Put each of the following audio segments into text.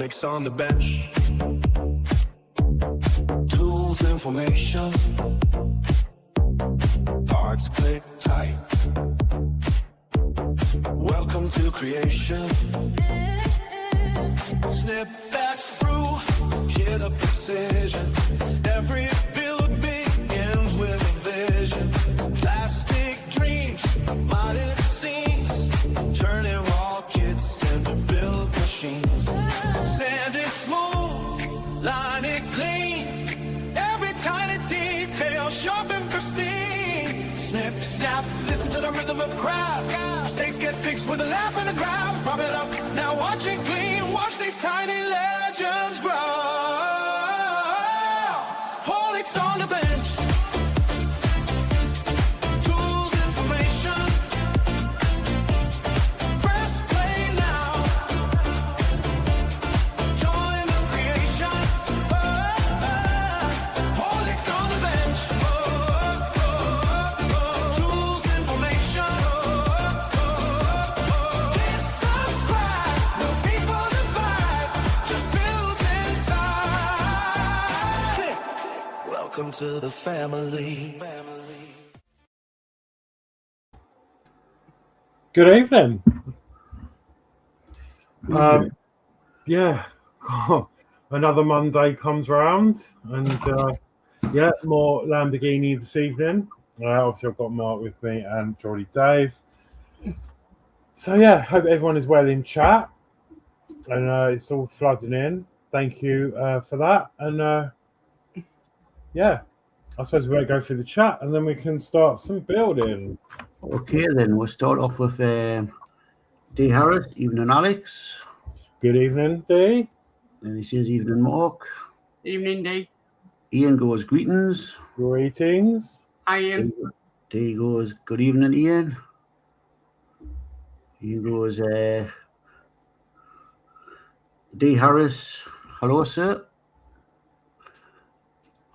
Horlicks on the bench. Tools, information. Parts click tight. Welcome to creation. Snip that sprue, hear the precision. Every build begins with a vision. Plastic dreams, modded scenes, turning raw kits into build machines. Sand it smooth, line it clean. Every tiny detail sharp and pristine. Snip, snap, listen to the rhythm of craft. Mistakes get fixed with a laugh and a graph. Prop it up, now watch it clean. Watch these tiny legends grow. Horlicks on the bench. Tools, information. Press play now. Join the creation. Horlicks on the bench. Tools, information. Please subscribe. No fee for the vibe. Just built inside. Click. Welcome to the family. Good evening. Yeah, another Monday comes round, and yeah, more Lamborghini this evening. Obviously, I've got Mark with me and Geordie Dave. So yeah, hope everyone is well in chat, and it's all flooding in. Thank you for that, and yeah, I suppose we'll go through the chat, and then we can start some building. Okay, then we'll start off with D. Harris, evening Alex. Good evening, Dee. And he says evening Mark. Evening, D. Ian goes greetings. Greetings. Hi, Ian. D goes good evening Ian. Ian goes D. Harris, hello sir.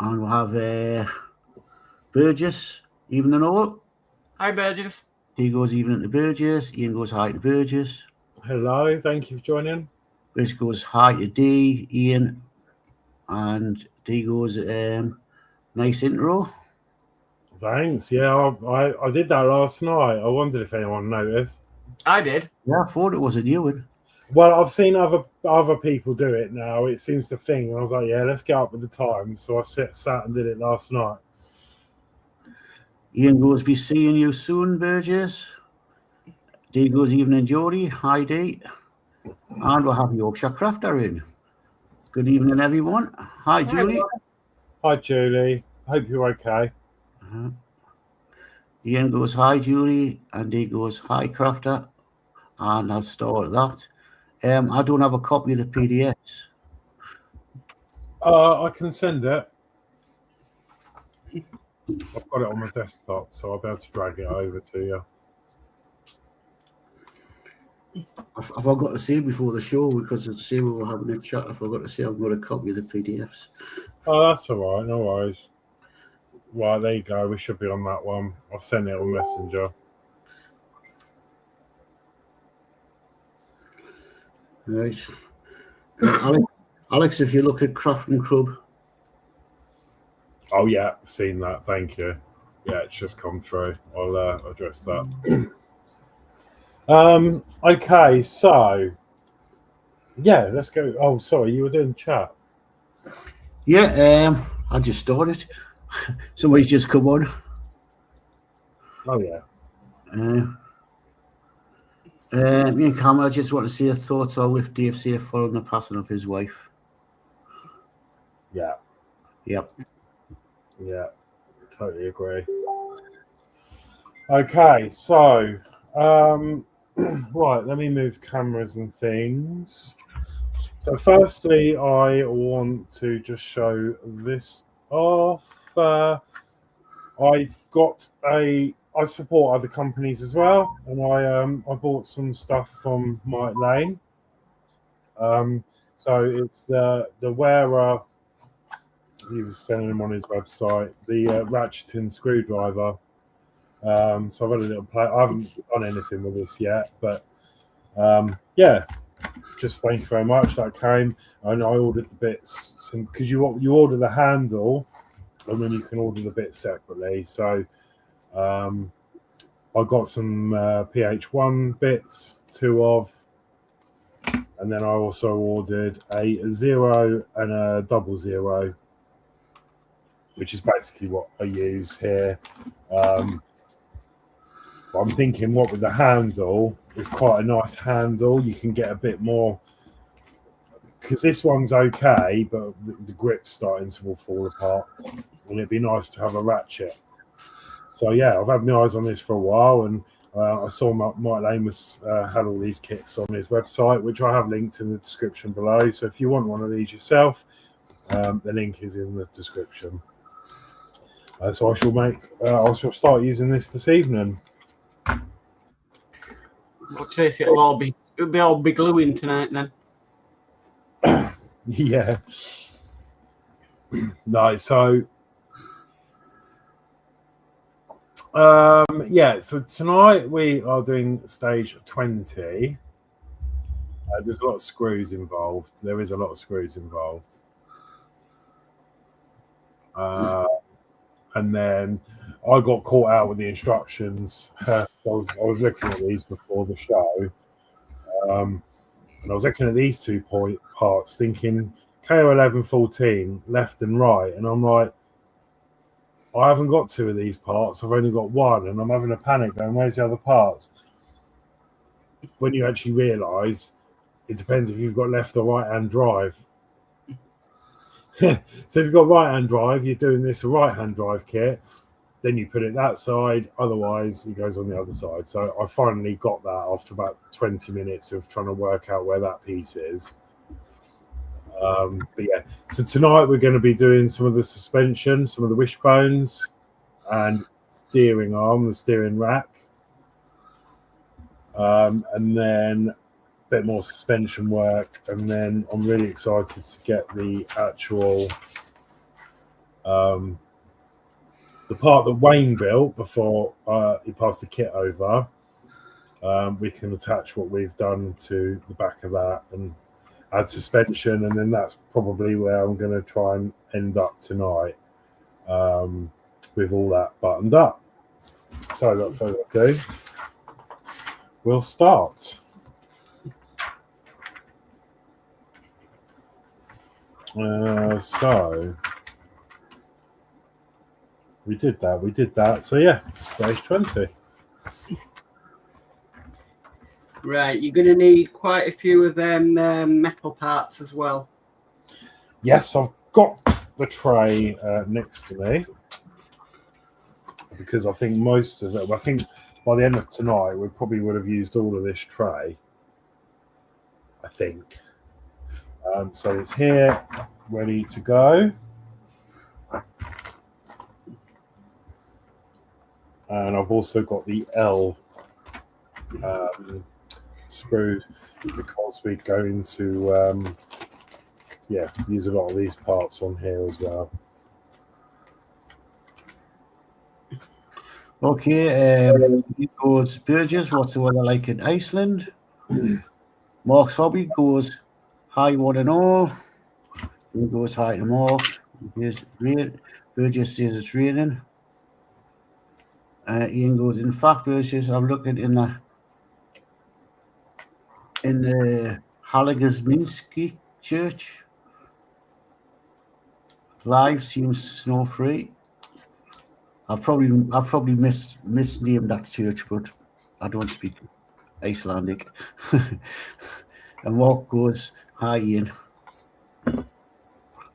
And we'll have Burgess, evening all. Hi, Burgess. D goes evening to Burgess. Ian goes hi to Burgess. Hello, thank you for joining. Burgess goes hi to D, Ian, and D goes nice intro. Thanks. Yeah, I did that last night. I wondered if anyone noticed. I did. Yeah, I thought it was a new one. Well, I've seen other people do it now. It seems to thing. And I was like, yeah, let's get up with the times. So I sat and did it last night. Ian goes, be seeing you soon, Burgess. D goes, evening, Geordie. Hi, D. And we'll have Yorkshire Crafter in. Good evening, everyone. Hi, Julie. Hi, Julie. Hope you're okay. Ian goes, hi, Julie. And D goes, hi, Crafter. And I'll start that. I don't have a copy of the PDFs. I can send it. I've got it on my desktop, so I'll be able to drag it over to you. I forgot to say before the show, because as I say we were having a chat, I forgot to say I've got a copy of the PDFs. Oh, that's all right. No worries. Right, there you go. We should be on that one. I'll send it on Messenger. Right. Alex, if you look at Crafting Club. Oh, yeah, I've seen that. Thank you. Yeah, it's just come through. I'll address that. Okay, so yeah, let's go. Oh, sorry, you were doing chat. Yeah, I just started. Somebody's just come on. Oh yeah. Me and Cam, I just want to see your thoughts on with Dave safe following the passing of his wife. Yeah. Yep. Yeah. Totally agree. Okay, so right, let me move cameras and things. So firstly, I want to just show this off. I support other companies as well, and I bought some stuff from Mike Lane. So it's the Wera. He was selling them on his website. The ratcheting screwdriver. So I've had a little play. I haven't done anything with this yet, but yeah, just thank you very much. That came, and I ordered the bits because you order the handle, and then you can order the bits separately. So I got some PH1 bits, 2 of, and then I also ordered a 0 and a 00, which is basically what I use here. I'm thinking, what with the handle, it's quite a nice handle. You can get a bit more, because this one's okay, but the grip's starting to fall apart, and it'd be nice to have a ratchet. So yeah, I've had my eyes on this for a while, and I saw Mike Amos had all these kits on his website, which I have linked in the description below. So if you want one of these yourself, the link is in the description. So I shall start using this evening. Watch this, it'll be all be gluing tonight then. Yeah. No, so so tonight we are doing stage 20. There's a lot of screws involved. There is a lot of screws involved. And then I got caught out with the instructions. I was looking at these before the show. And I was looking at these 2 parts thinking KO11, 14, left and right. And I'm like, I haven't got 2 of these parts. I've only got 1. And I'm having a panic going, where's the other parts? When you actually realise, it depends if you've got left or right hand drive. So if you've got right hand drive, you're doing this a right hand drive kit. Then you put it that side, otherwise it goes on the other side. So I finally got that after about 20 minutes of trying to work out where that piece is. But yeah, so tonight we're going to be doing some of the suspension, some of the wishbones, and steering arm, the steering rack. And then a bit more suspension work. And then I'm really excited to get the actual the part that Wayne built before he passed the kit over. We can attach what we've done to the back of that and add suspension, and then that's probably where I'm going to try and end up tonight, with all that buttoned up. So without further ado, we'll start. So we did that. So yeah, stage 20. Right, you're going to need quite a few of them metal parts as well. Yes, I've got the tray next to me, because I think most of it, I think by the end of tonight, we probably would have used all of this tray, I think. So it's here, ready to go. And I've also got the L screw, because we're going to use a lot of these parts on here as well. Okay, it goes Burgess, what's the weather like in Iceland? Mark's hobby goes hi one and all. He goes hi to Mark. Here's rain. Burgess says it's raining. Ian goes, in fact, Burgess, I'm looking in the Halligasminski church. Live seems snow free. I've probably misnamed that church, but I don't speak Icelandic. And Mark goes, hi Ian.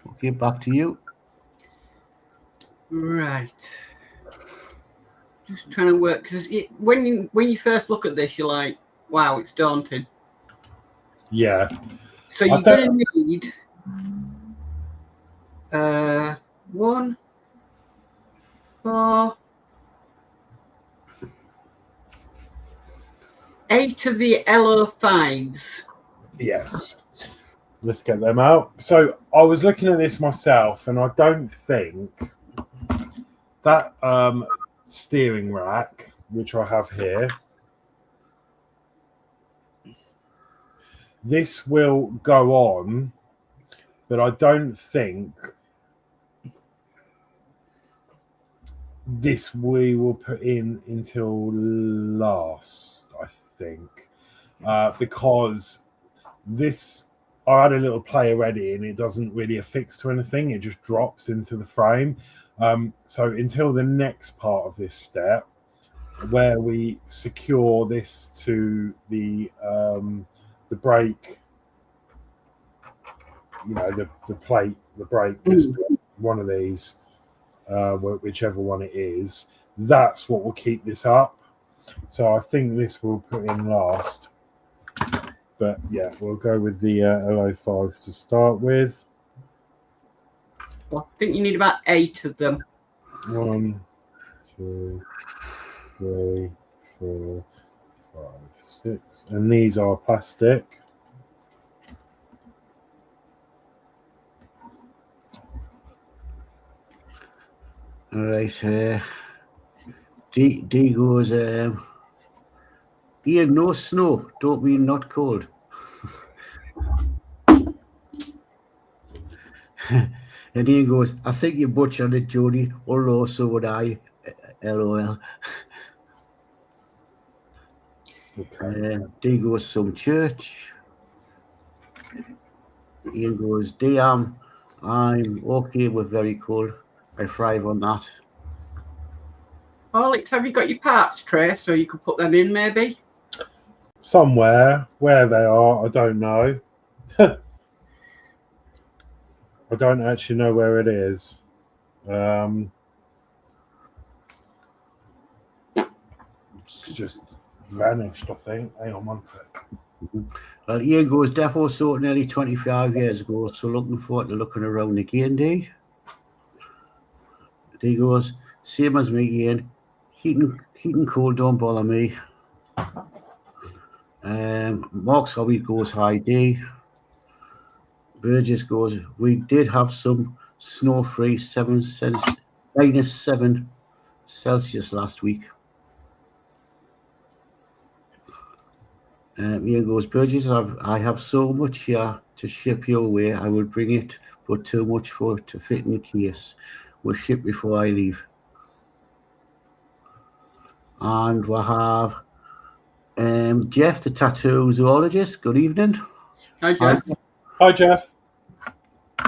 Okay, back to you. Right. Just trying to work, because when you first look at this, you're like, wow, it's daunting. Yeah. So you're going to need 1, 4, 8 of the LO5s. Yes. Let's get them out. So I was looking at this myself, and I don't think that steering rack, which I have here, this will go on, but I don't think this we will put in until last, I think, because this, I had a little play already and it doesn't really affix to anything. It just drops into the frame. So until the next part of this step, where we secure this to the brake, the plate, the brake, this one of these, whichever one it is, that's what will keep this up. So I think this will put in last. But yeah, we'll go with the LO5s to start with. Well, I think you need about 8 of them. 1, 2, 3, 4, 5, 6. And these are plastic. All right. D goes, Ian, no snow. Don't mean not cold. And Ian goes, I think you butchered it, Jody. Although so would I. LOL. Okay. D goes, some church. Ian goes, D, I'm okay with very cold. I thrive on that. Horlicks, have you got your parts tray so you could put them in maybe? Somewhere. Where they are, I don't know. I don't actually know where it is. It's just vanished, I think. Hang on one sec. Well, Ian goes, Defo sold nearly 25 years ago, so looking forward to looking around again, D. D goes, same as me, Ian. Heating cold don't bother me. Mark's hobby goes high, D. Burgess goes, we did have some snow-free -7 Celsius last week. Ian goes, Burgess, I have so much here to ship your way. I will bring it, but too much for it to fit in the case. We'll ship before I leave. And we'll have Jeff, the tattoo zoologist. Good evening. Hi, Jeff. Hi, Jeff.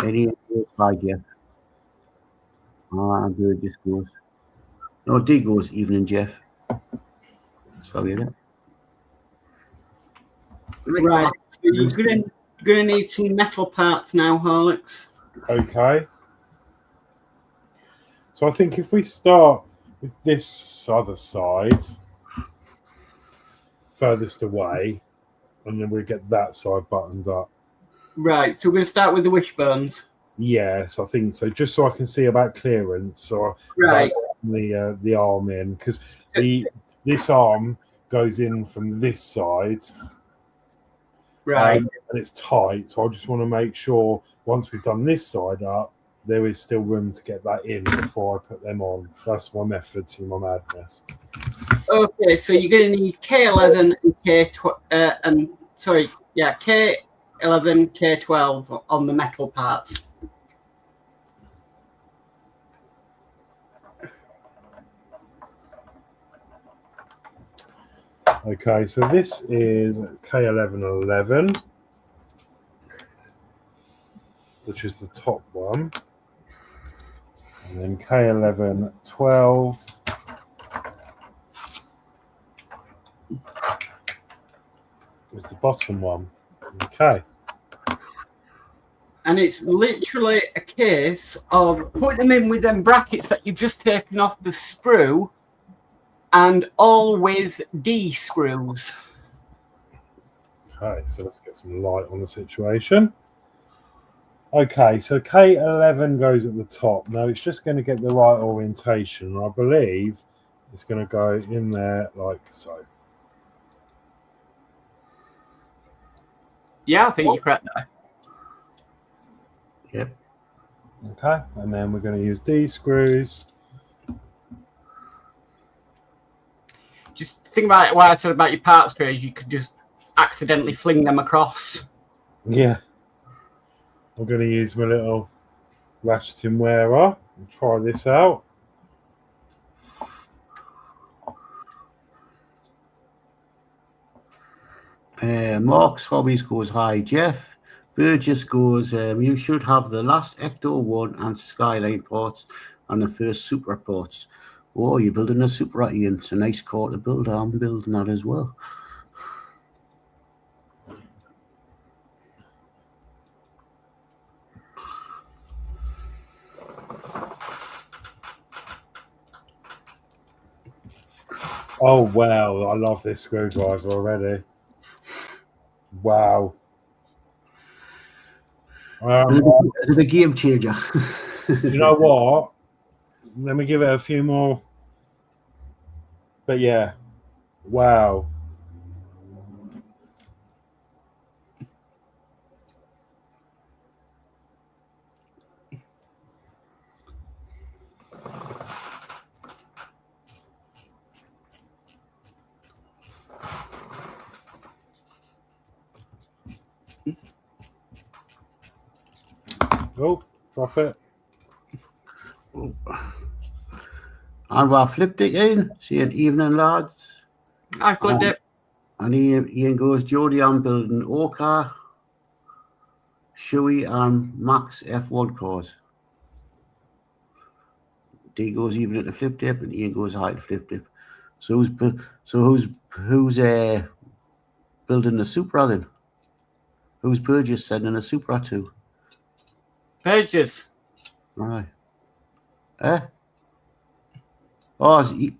And Ian goes, hi, Jeff. And Burgess goes, no, D goes, evening, Jeff. Sorry, that. Right. So you're gonna need some metal parts now, Horlicks. Okay. So I think if we start with this other side, furthest away, and then we get that side buttoned up. Right. So we're gonna start with the wishbones. Yes, I think so. Just so I can see about clearance or Right. the arm in, because this arm goes in from this side. Right. And it's tight, so I just want to make sure once we've done this side up, there is still room to get that in before I put them on. That's my method to my madness. Okay, so you're going to need K11 and K11, K12 on the metal parts. Okay, so this is K1111, which is the top one, and then K1112 is the bottom one. Okay. And it's literally a case of putting them in with them brackets that you've just taken off the sprue, and all with D screws. Okay, so let's get some light on the situation. Okay, so K11 goes at the top. Now it's just going to get the right orientation. I believe it's going to go in there like so. Yeah, I think you're correct there. Yep. Okay, and then we're going to use D screws. Just think about it. What I said about your parts trays, you could just accidentally fling them across. Yeah. I'm going to use my little ratcheting Wera and try this out. Mark's Hobbies goes hi, Jeff. Burgess goes, you should have the last Ecto 1 and Skyline ports and the first Supra ports. Oh, you're building a Supra, Ian. It's a nice car to build. I'm building that as well. Oh, wow. I love this screwdriver already. Wow. It's a game changer. You know what? Let me give it a few more. But yeah. Wow. Oh, drop it. And I flipped it in, saying evening, lads. I flipped it. And Ian goes, Jody, I'm building Oka, Shuey, and Max F1 cars. D goes even at the flip dip, and Ian goes high to flip dip. So who's building the Supra then? Who's Burgess sending a Supra to? Burgess. Right. Oh, is he...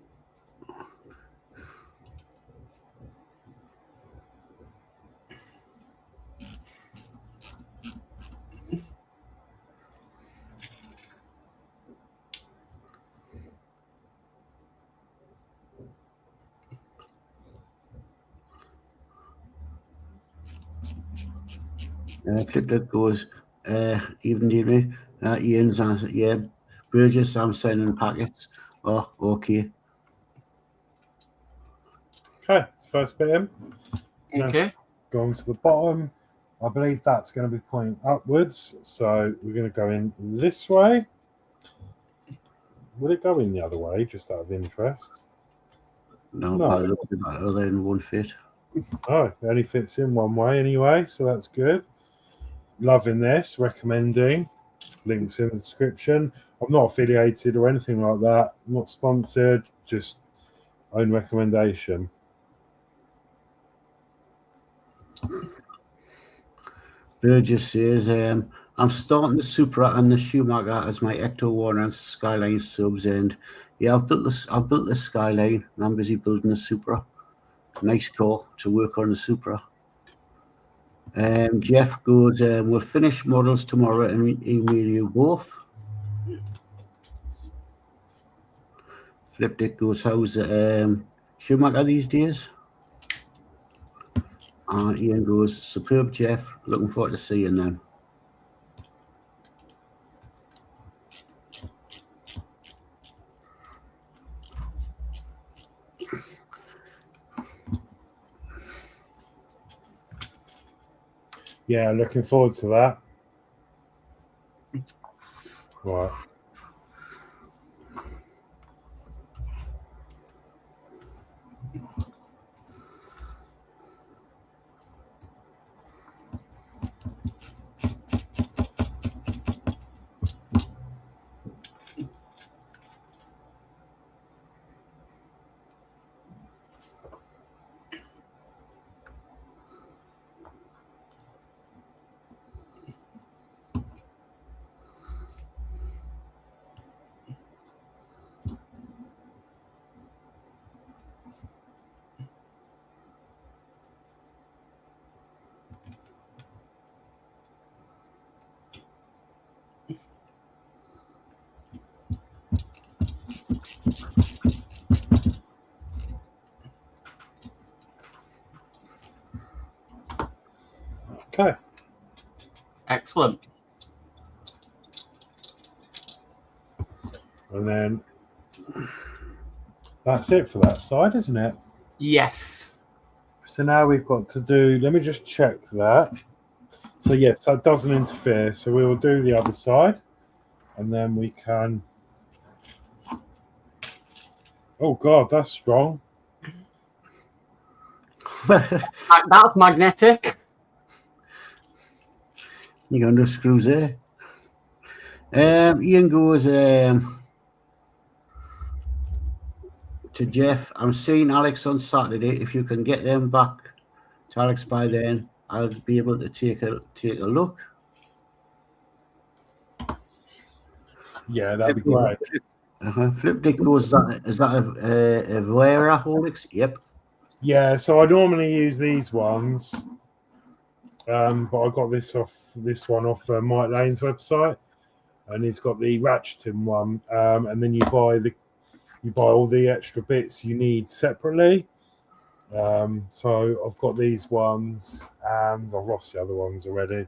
Flip that goes even Jimmy. Ian's answer, yeah. Burgess, I'm sending packets. Oh, okay. Okay, first bit in. Okay. Going to the bottom. I believe that's going to be pointing upwards. So we're going to go in this way. Will it go in the other way, just out of interest? No. I looked at that other in one fit. Oh, it only fits in one way anyway, so that's good. Loving this, recommending. Links in the description. I'm not affiliated or anything like that. I'm not sponsored, just own recommendation. Burgess says, I'm starting the Supra and the Schumacher as my Ecto 1 and Skyline subs, and yeah, I've built the Skyline and I'm busy building the Supra. Nice car to work on the Supra. Jeff goes, we'll finish models tomorrow and email you both. Flip Dick goes, how's Schumacher these days? Ian goes, superb, Jeff. Looking forward to seeing them. Yeah, looking forward to that. Right. Okay. Excellent. And then that's it for that side, isn't it? Yes. so now we've got to do, let me just check that. So yes, that doesn't interfere. So we will do the other side and then we can, oh God, that's strong. That's magnetic. You got no screws there. Ian goes to Jeff. I'm seeing Alex on Saturday. If you can get them back to Alex by then, I'll be able to take a look. Yeah, that'd be great. Flip Dick goes, is that a Wera Horlixs? Yep. Yeah, so I normally use these ones, but I got this one off Mike Lane's website, and he's got the ratcheting one, and then you buy all the extra bits you need separately. So I've got these ones, and I've lost the other ones already.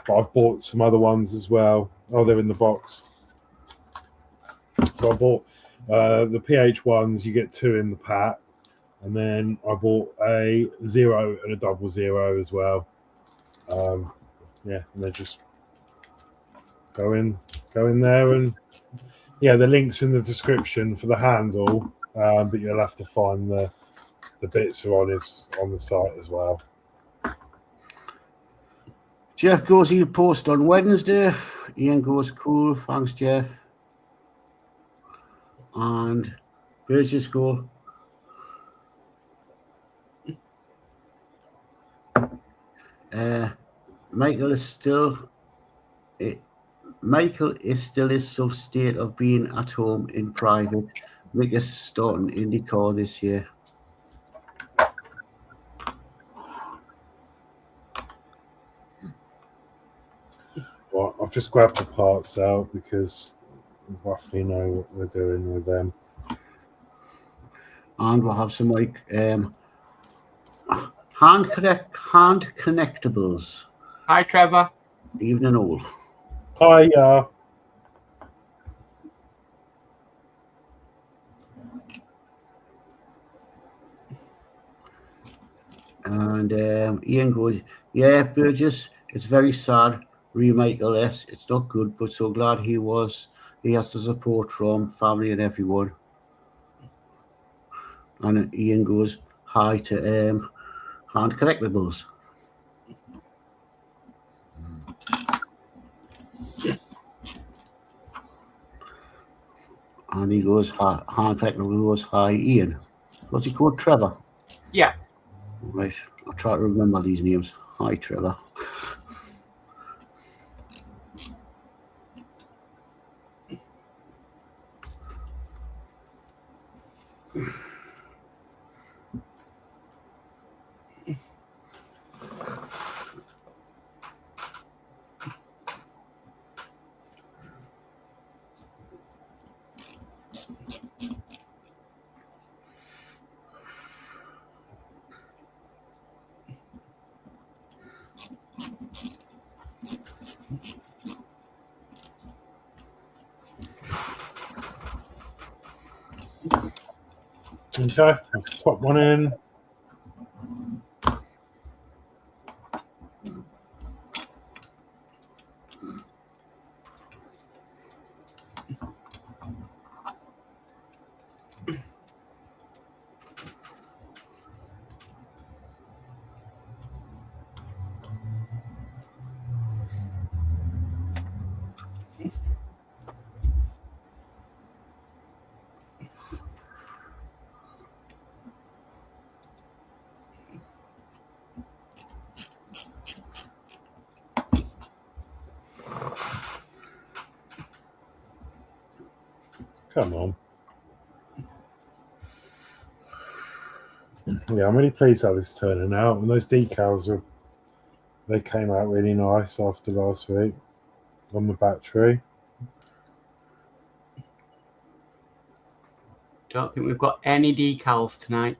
But I've bought some other ones as well. Oh, they're in the box. So I bought the PH ones. You get 2 in the pack, and then I bought a 0 and a 00 as well. Yeah, and they just go in there, and yeah, the link's in the description for the handle, but you'll have to find the bits are on the site as well. Jeff goes, he'll post on Wednesday. Ian goes, cool, thanks, Jeff. And Burgess go, Michael is still in some state of being at home in private. Mick is starting IndyCar this year. Well, I've just grabbed the parts out because we roughly know what we're doing with them. And we'll have some like hand connectables. Hi, Trevor. Evening all. Hi, And Ian goes, yeah, Burgess, it's very sad. Michael S. It's not good, but so glad he has the support from family and everyone. And Ian goes, hi to hand collectibles. And he goes, hand collectibles goes, hi Ian. What's he called? Trevor? Yeah. Right, I'll try to remember these names. Hi, Trevor. okay, let's swap one in. Come on. Yeah, I'm really pleased how this is turning out. And those decals they came out really nice after last week on the battery. Don't think we've got any decals tonight.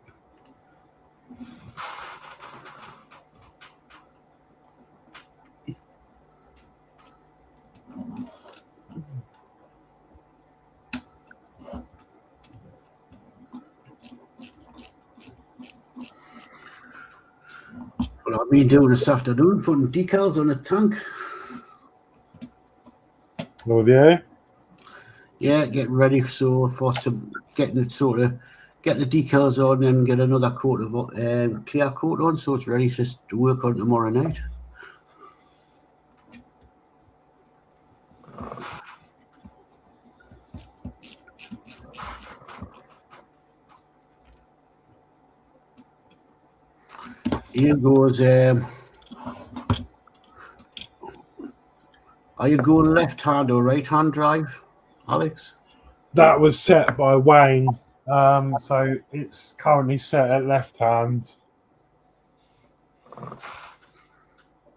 what I've been doing this afternoon, putting decals on the tank. Love you. Yeah, getting ready for some getting it sort of get the decals on and get another coat of clear coat on, so it's ready to work on tomorrow night. Here goes. Are you going left hand or right hand drive, Alex? That was set by Wayne. So it's currently set at left hand.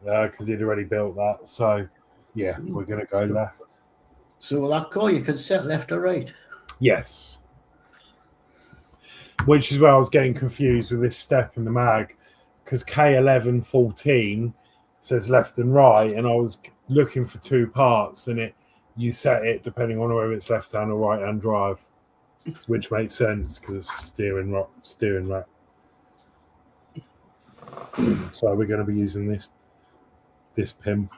Because he'd already built that. So yeah, we're gonna go left. So with that car, you can set left or right. Yes. Which is where I was getting confused with this step in the mag, because K1114 says left and right, and I was looking for two parts, and you set it depending on whether it's left hand or right hand drive, which makes sense because it's steering rack. So we're going to be using this pin.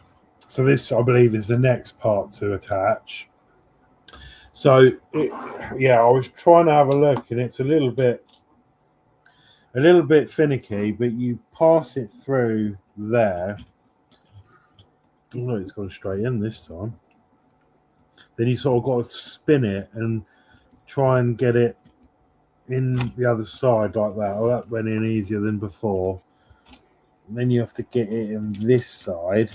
So this, I believe, is the next part to attach. So I was trying to have a look, and it's a little bit finicky, but you pass it through there. Oh, no, it's gone straight in this time. Then you sort of got to spin it and try and get it in the other side like that. Oh, that went in easier than before. And then you have to get it in this side.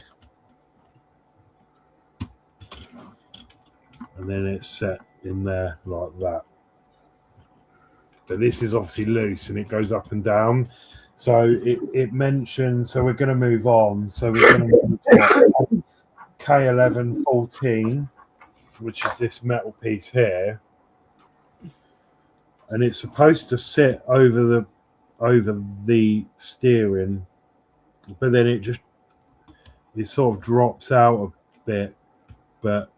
And then it's set in there like that. But this is obviously loose and it goes up and down. So it mentions, so we're going to move on. So we're going to move to K1114, which is this metal piece here. And it's supposed to sit over the steering, but then it sort of drops out a bit. But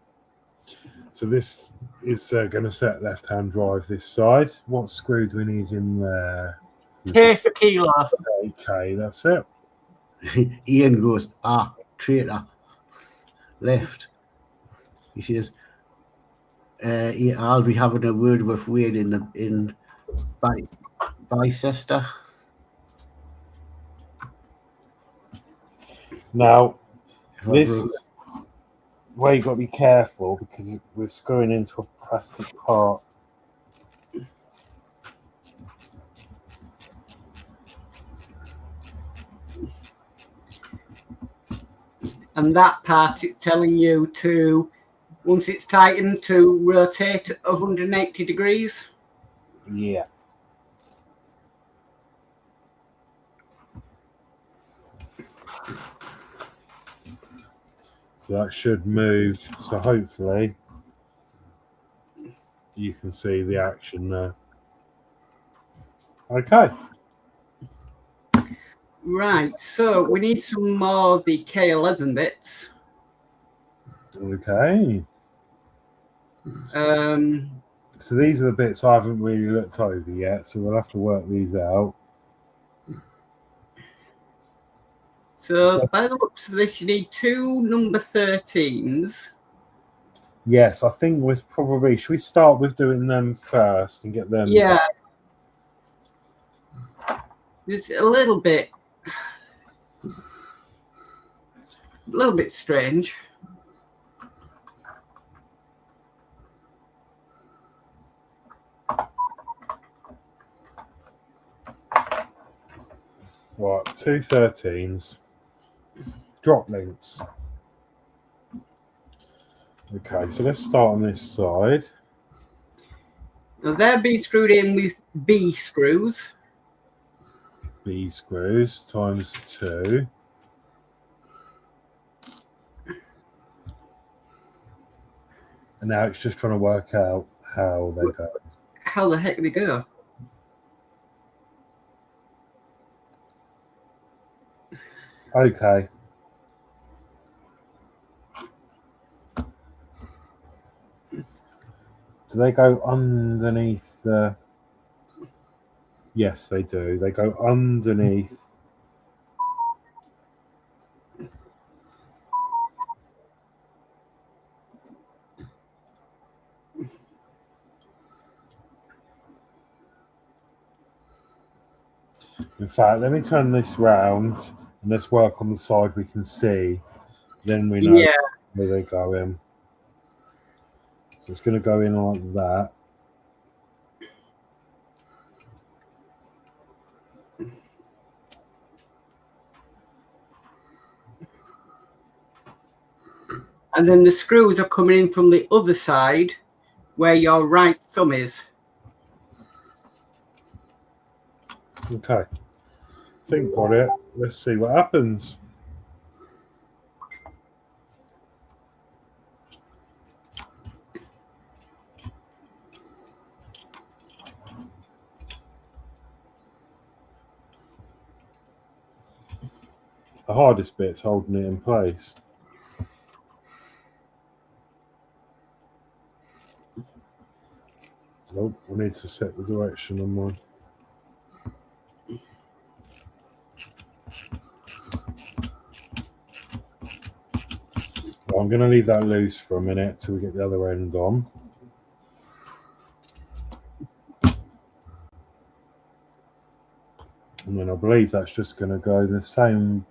so this is going to set left-hand drive this side. What screw do we need in there? K for kilo. Okay, that's it. Ian goes, traitor. Left. He says, I'll be having a word with Wayne in Bicester. Now, this is where you've got to be careful because we're screwing into a plastic part. And that part is telling you to, once it's tightened, to rotate 180 degrees. Yeah. So that should move. So hopefully you can see the action there. Okay. Right, so we need some more of the K11 bits. Okay. So these are the bits I haven't really looked over yet, so we'll have to work these out. So by the looks of this, you need two number 13s. Yes, I think was probably. Should we start with doing them first and get them? Yeah. There's a little bit strange. Right, two 13s. Drop links. Okay, so let's start on this side. Now they're being screwed in with B screws. B screws times 2. And now it's just trying to work out how they go. How the heck they go? Okay. Do they go underneath the... Yes, they do. They go underneath In fact, let me turn this round and let's work on the side we can see. Then we know Yeah. where they go in. So it's going to go in like that. And then the screws are coming in from the other side where your right thumb is. Okay. Think got it. Let's see what happens. The hardest bit's holding it in place. Nope, I need to set the direction on mine. Well, I'm going to leave that loose for a minute till we get the other end on. And then I believe that's just going to go the same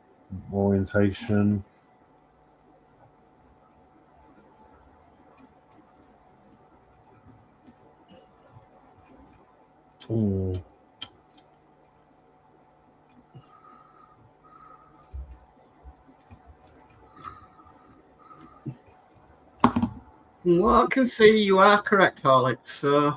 orientation. From what I can see, you are correct, Horlixs. So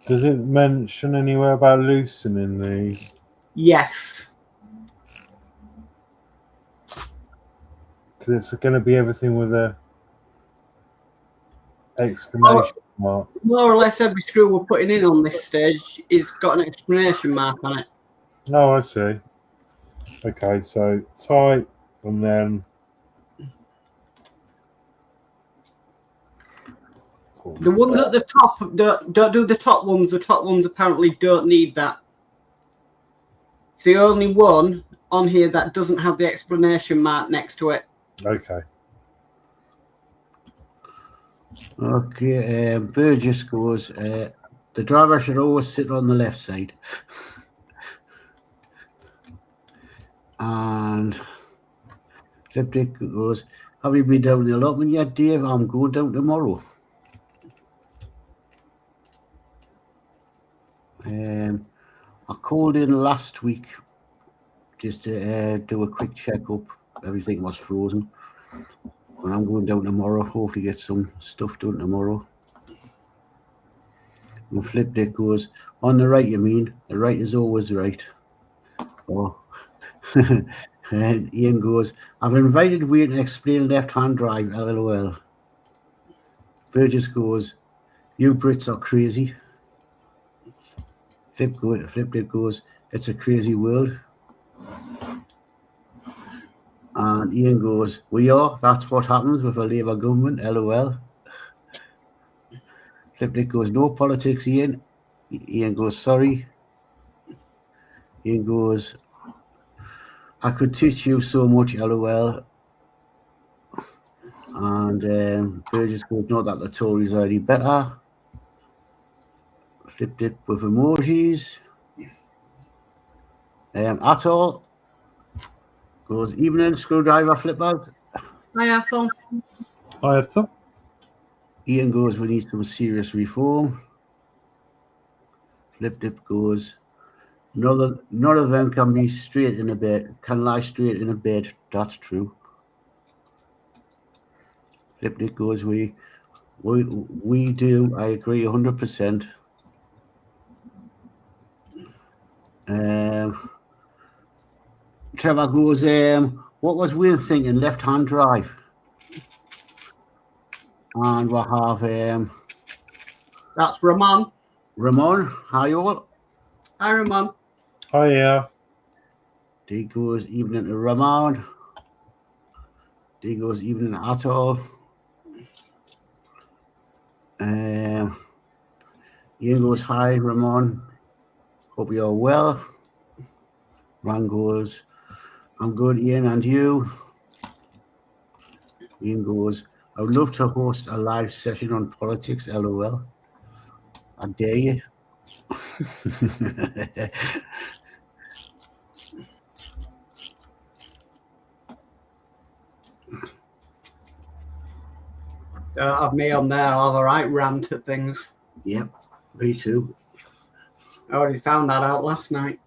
Does it mention anywhere about loosening these? yes. Because it's going to be everything with a exclamation mark. More or less every screw we're putting in on this stage is got an exclamation mark on it. Oh, I see. Okay, so tight and then... The ones at the top, don't do the top ones. The top ones apparently don't need that. It's the only one on here that doesn't have the explanation mark next to it. Okay. Okay, Burgess goes, the driver should always sit on the left side. And Flipdick goes, have you been down the allotment yet, Dave? I'm going down tomorrow. I called in last week just to do a quick checkup. Everything was frozen. And I'm going down tomorrow, hopefully get some stuff done tomorrow. And Flipdick goes, on the right, you mean? The right is always right. Oh. And Ian goes, I've invited Wayne to explain left-hand drive, LOL. Burgess goes, you Brits are crazy. Flipdick goes, it's a crazy world. And Ian goes, we are. That's what happens with a Labour government, LOL. Flipdick goes, no politics, Ian. Ian goes, sorry. Ian goes, I could teach you so much, LOL. And Burgess goes, not that the Tories are any better. Flipdick with emojis. At all. Goes, evening, screwdriver flippers. Hi, Ethel. Hi, Ethel. Ian goes, we need some serious reform. Flipdick goes, none of them can be straight in a bed, can lie straight in a bed. That's true. Flipdick goes, we do. I agree 100%. Trevor goes, what was Wayne thinking? Left-hand drive. And we'll have That's Ramon. Ramon. Hi all. Hi, Ramon. Hi, yeah. He goes, evening to Ramon. There goes evening at all. Ian goes, hi, Ramon. Hope you're well. Ran goes, I'm good, Ian, and you? Ian goes, I would love to host a live session on politics, LOL. I dare you. Have me on there. I'll have a right rant at things. Yep, me too. I already found that out last night.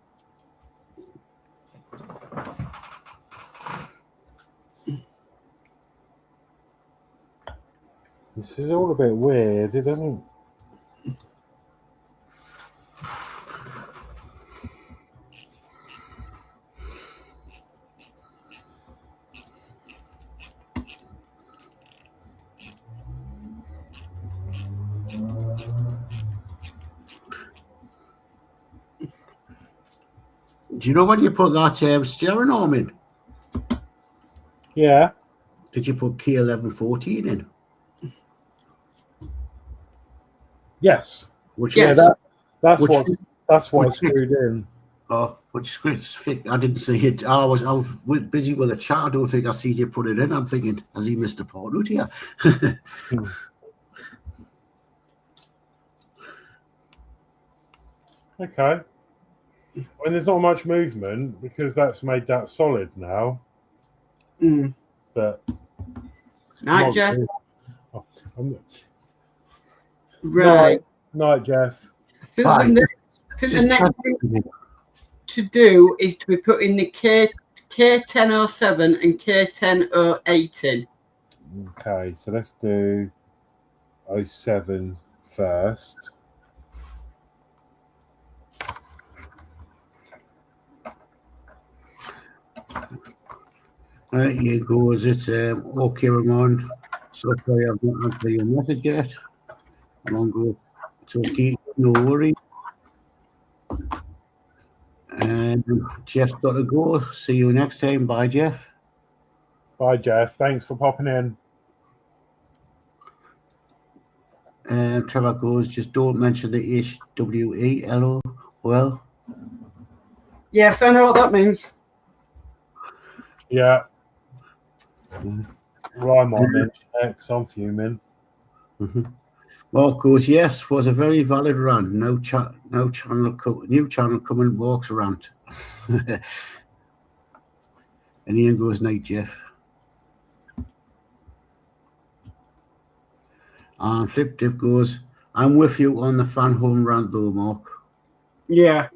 This is all a bit weird. It doesn't. Do you know when you put that steering arm in? Yeah. Did you put key 1114 in? Yes. Which Yes. That's Which- what I which- screwed in. Oh, which scripts? I didn't see it. I was busy with a chat. I don't think I see you put it in. I'm thinking, has he missed a part out here? Okay. I mean, there's not much movement because that's made that solid now. But Night, Jeff. I'm- Right. Night, Jeff. I think Bye. the next thing to do is to be putting the K1007 and K1008 in. Okay, so let's do 07 first. Right, here goes. It's okay, Ramon. So sorry, I've not answered your message yet. Ramon goes, it's okay, no worry. And Jeff's got to go. See you next time. Bye, Jeff. Bye, Jeff. Thanks for popping in. Trevor goes, just don't mention the HWE. Hello. Well, Yes, I know what that means. Yeah. Well, I'm on it next. I'm fuming. Mark goes, yes, was a very valid rant. New channel coming, walks rant. And Ian goes, night, Jeff. And Flip Dip goes, I'm with you on the fan home rant though, Mark. Yeah.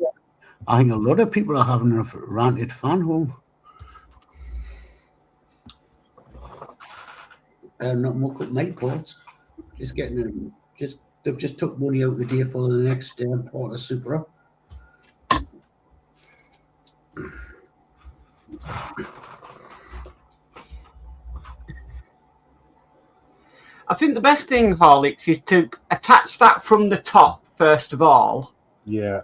I think a lot of people are having a ranted fan home. Not muck up my ports. Just getting them. They've just took money out the day for the next part of Supra. I think the best thing, Horlicks, is to attach that from the top first of all. Yeah.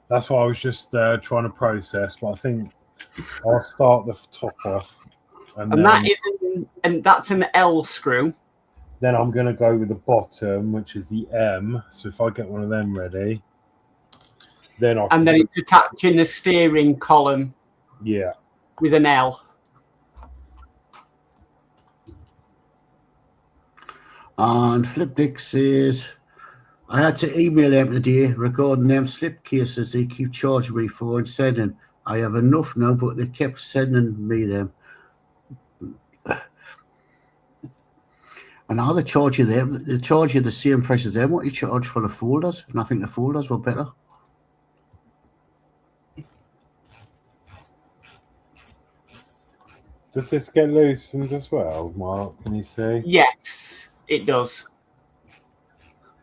That's what I was just trying to process, but I think I'll start the top off. And that's an L screw. Then I'm going to go with the bottom, which is the M. So if I get one of them ready, then I And then it's attaching the steering column yeah. with an L. And Flip Dick says, I had to email them today regarding them slip cases they keep charging me for and sending. I have enough now, but they kept sending me them. And now they charge you them. They charge you the same price as them what you charge for the folders. And I think the folders were better. Does this get loosened as well, Mark? Can you see? Yes, it does.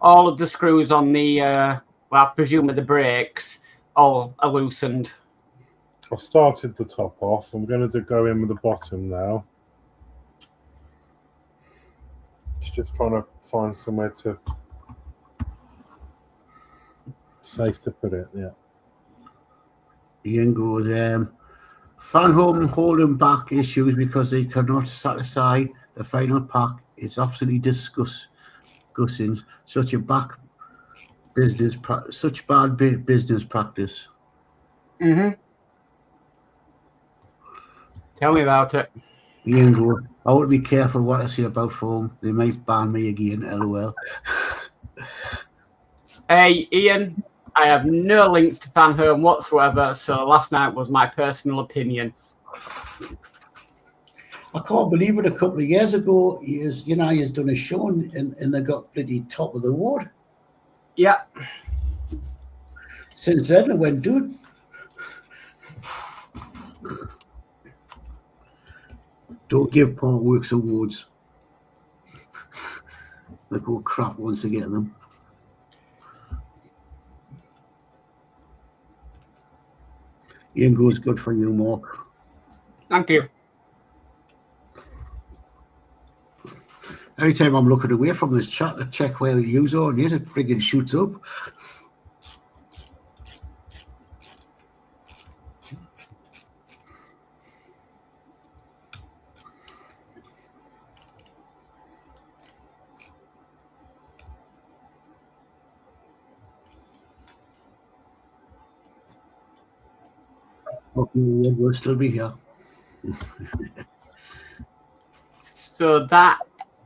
All of the screws on the, well, I presume with the brakes, all are loosened. I've started the top off. I'm going to go in with the bottom now. Just trying to find somewhere to safe to put it. Yeah. Ian goes, Fan home holding back issues because they cannot satisfy the final pack. It's absolutely disgusting. Such bad business practice. Tell me about it. Ian goes, I would be careful what I say about foam. They might ban me again. LOL. Hey, Ian, I have no links to Fan Home whatsoever, so last night was my personal opinion. I can't believe it. A couple of years ago, he's done a show and they got bloody top of the ward. Yeah. Since then, I went, dude. Don't give Parkworks awards. They go crap once they get them. Ian goes, good for you, Mark. Thank you. Every time I'm looking away from this chat, I check where the user on it friggin' shoots up. Okay, we'll still be here. So that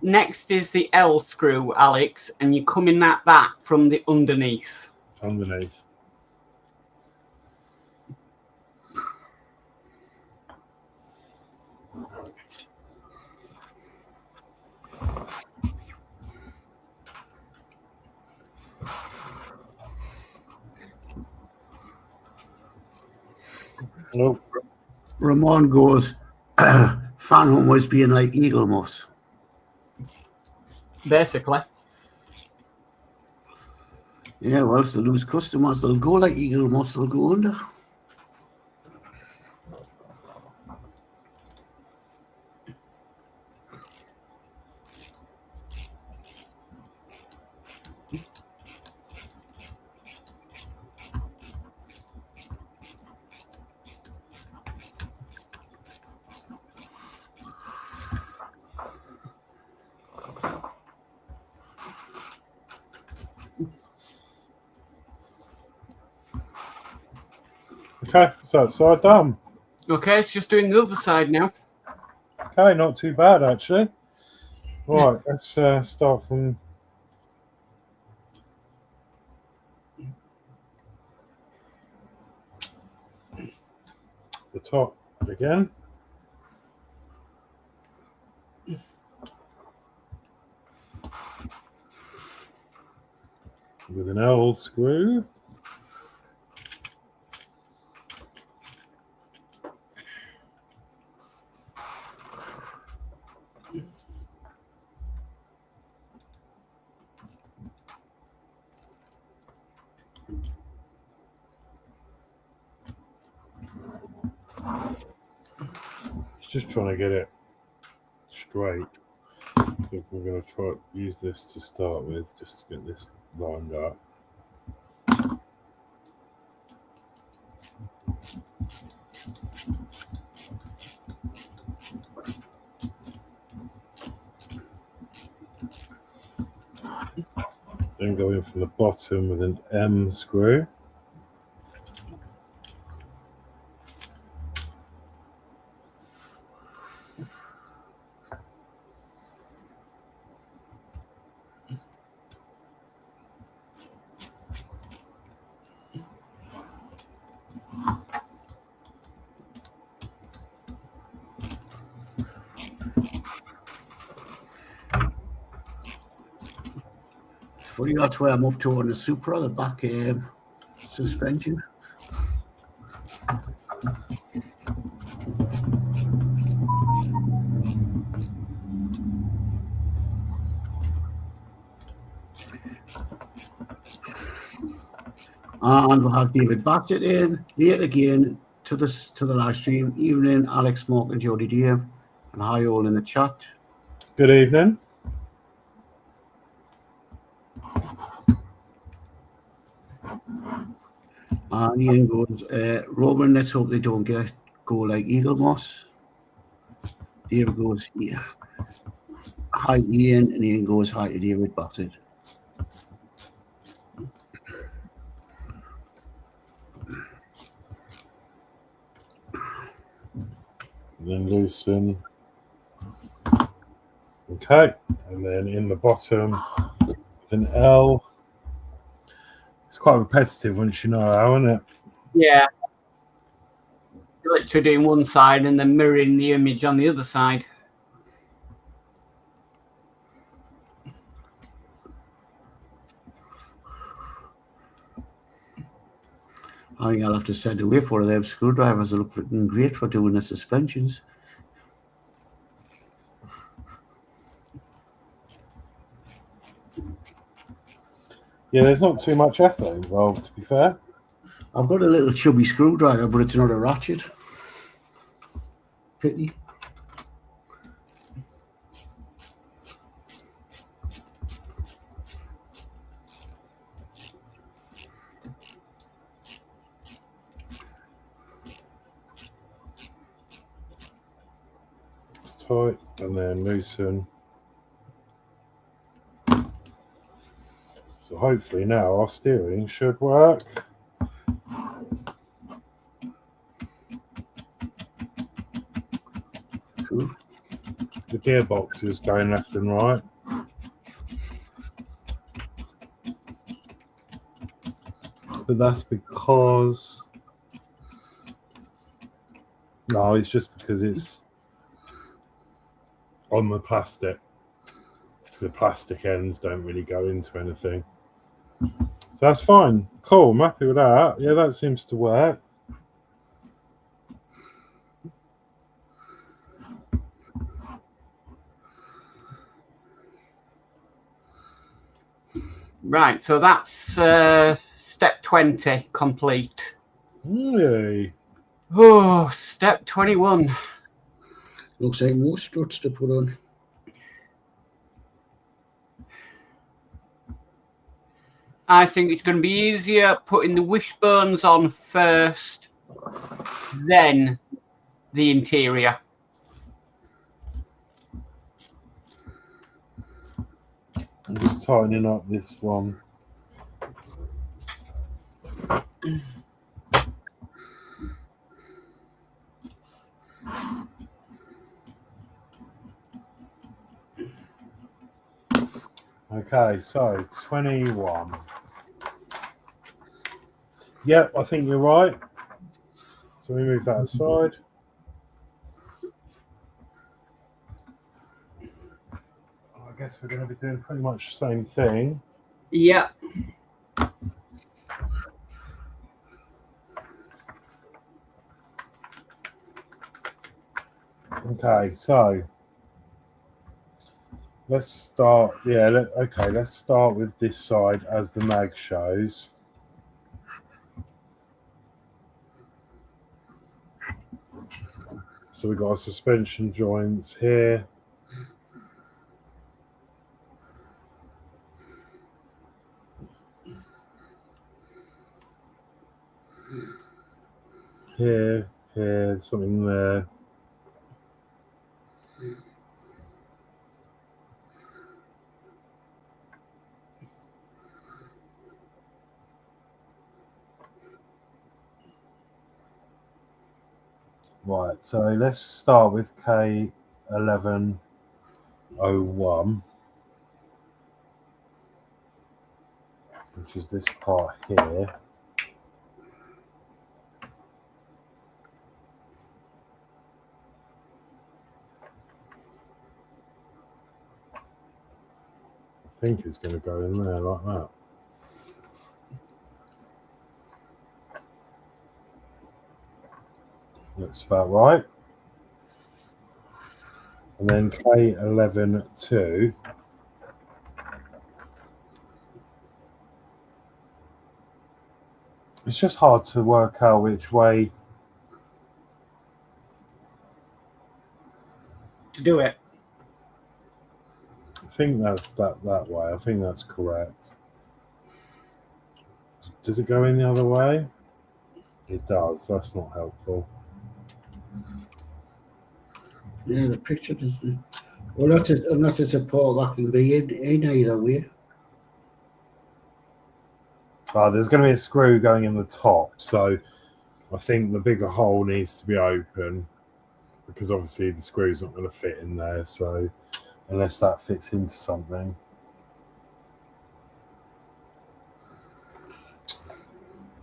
next is the L screw, Alex, and you're coming at that from the underneath. Underneath. Oh. Ramon goes, fan home was being like eagle moss. Basically. Yeah, well, if they lose customers, they'll go like eagle moss, they'll go under. Okay, so that's side done. Okay, it's just doing the other side now. Okay, not too bad actually. Right, let's start from the top again. With an L screw. Just trying to get it straight. I think we're going to try to use this to start with, just to get this lined up. Then go in from the bottom with an M screw. Funny, that's where I'm up to on the Supra, the back suspension. And we'll have David Bassett in yet again to the live stream. Evening, Alex, Mark, and Jody Dave, and hi all in the chat. Good evening. And Ian goes, Roman, let's hope they don't get go like eagle moss. David goes hi to Ian, and Ian goes hi to David Bassett. Then loosen. Okay, and then in the bottom with an L. It's quite repetitive once you know how, isn't it? Yeah. You're literally doing one side and then mirroring the image on the other side. I think I'll have to send away for them screwdrivers. They look freaking great for doing the suspensions. Yeah, there's not too much effort involved, to be fair. I've got a little chubby screwdriver, but it's not a ratchet. Pity. It's tight, and then loosen. So hopefully now our steering should work. Cool. The gearbox is going left and right. But that's because... No, it's just because it's on the plastic. So the plastic ends don't really go into anything. So that's fine. Cool, I'm happy with that. Yeah, that seems to work. Right, so that's step 20 complete. Yay. Oh, step 21. Looks like more struts to put on. I think it's going to be easier putting the wishbones on first, then the interior. I'm just tightening up this one. Okay, so 21. Yep, I think you're right. So we move that aside. I guess we're going to be doing pretty much the same thing. Yeah. Okay, so let's start. Yeah, let's start with this side as the mag shows. So we've got our suspension joints here. Here, something there. Right, so let's start with K1101, which is this part here. I think it's going to go in there like that. Looks about right. And then K11.2. It's just hard to work out which way To do it. I think that's that way. I think that's correct. Does it go in the other way? It does. That's not helpful. Yeah, the picture doesn't. Well, unless it's a port that can be in either way. There's going to be a screw going in the top, so I think the bigger hole needs to be open because obviously the screw's not going to fit in there. So unless that fits into something.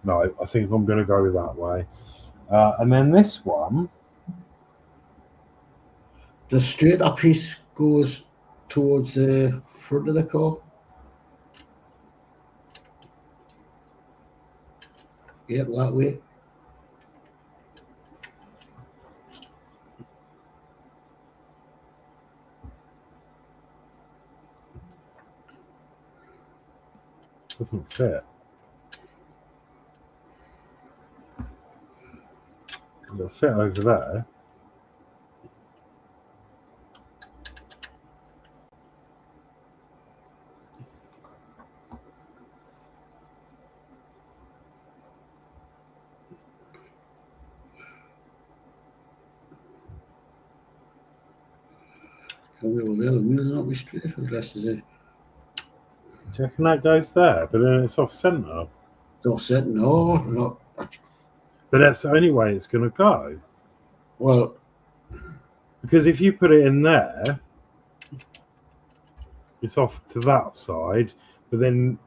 No, I think I'm going to go that way. And then this one. The straight up piece goes towards the front of the car. Yep, that way. Doesn't fit. It'll fit over there. Well, the other wheel's not straight, unless there's a. Do you reckon that goes there? But then it's off centre. It's offset. No, not. But that's the only way it's going to go. Well, because if you put it in there, it's off to that side, but then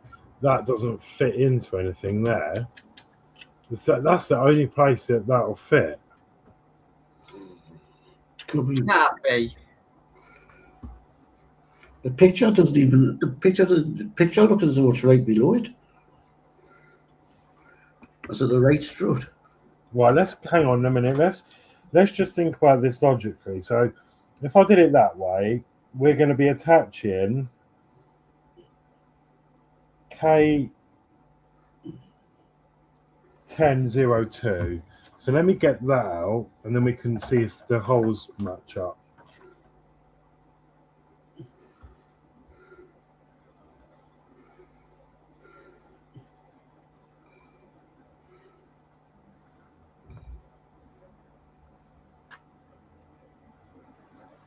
that doesn't fit into anything there. That's the only place that'll fit. could be. Can't be. The picture doesn't even. The picture looks as though it's right below it. Is it the right strut? Well, let's hang on a minute. Let's just think about this logically. So, if I did it that way, we're going to be attaching K1002. So let me get that out, and then we can see if the holes match up.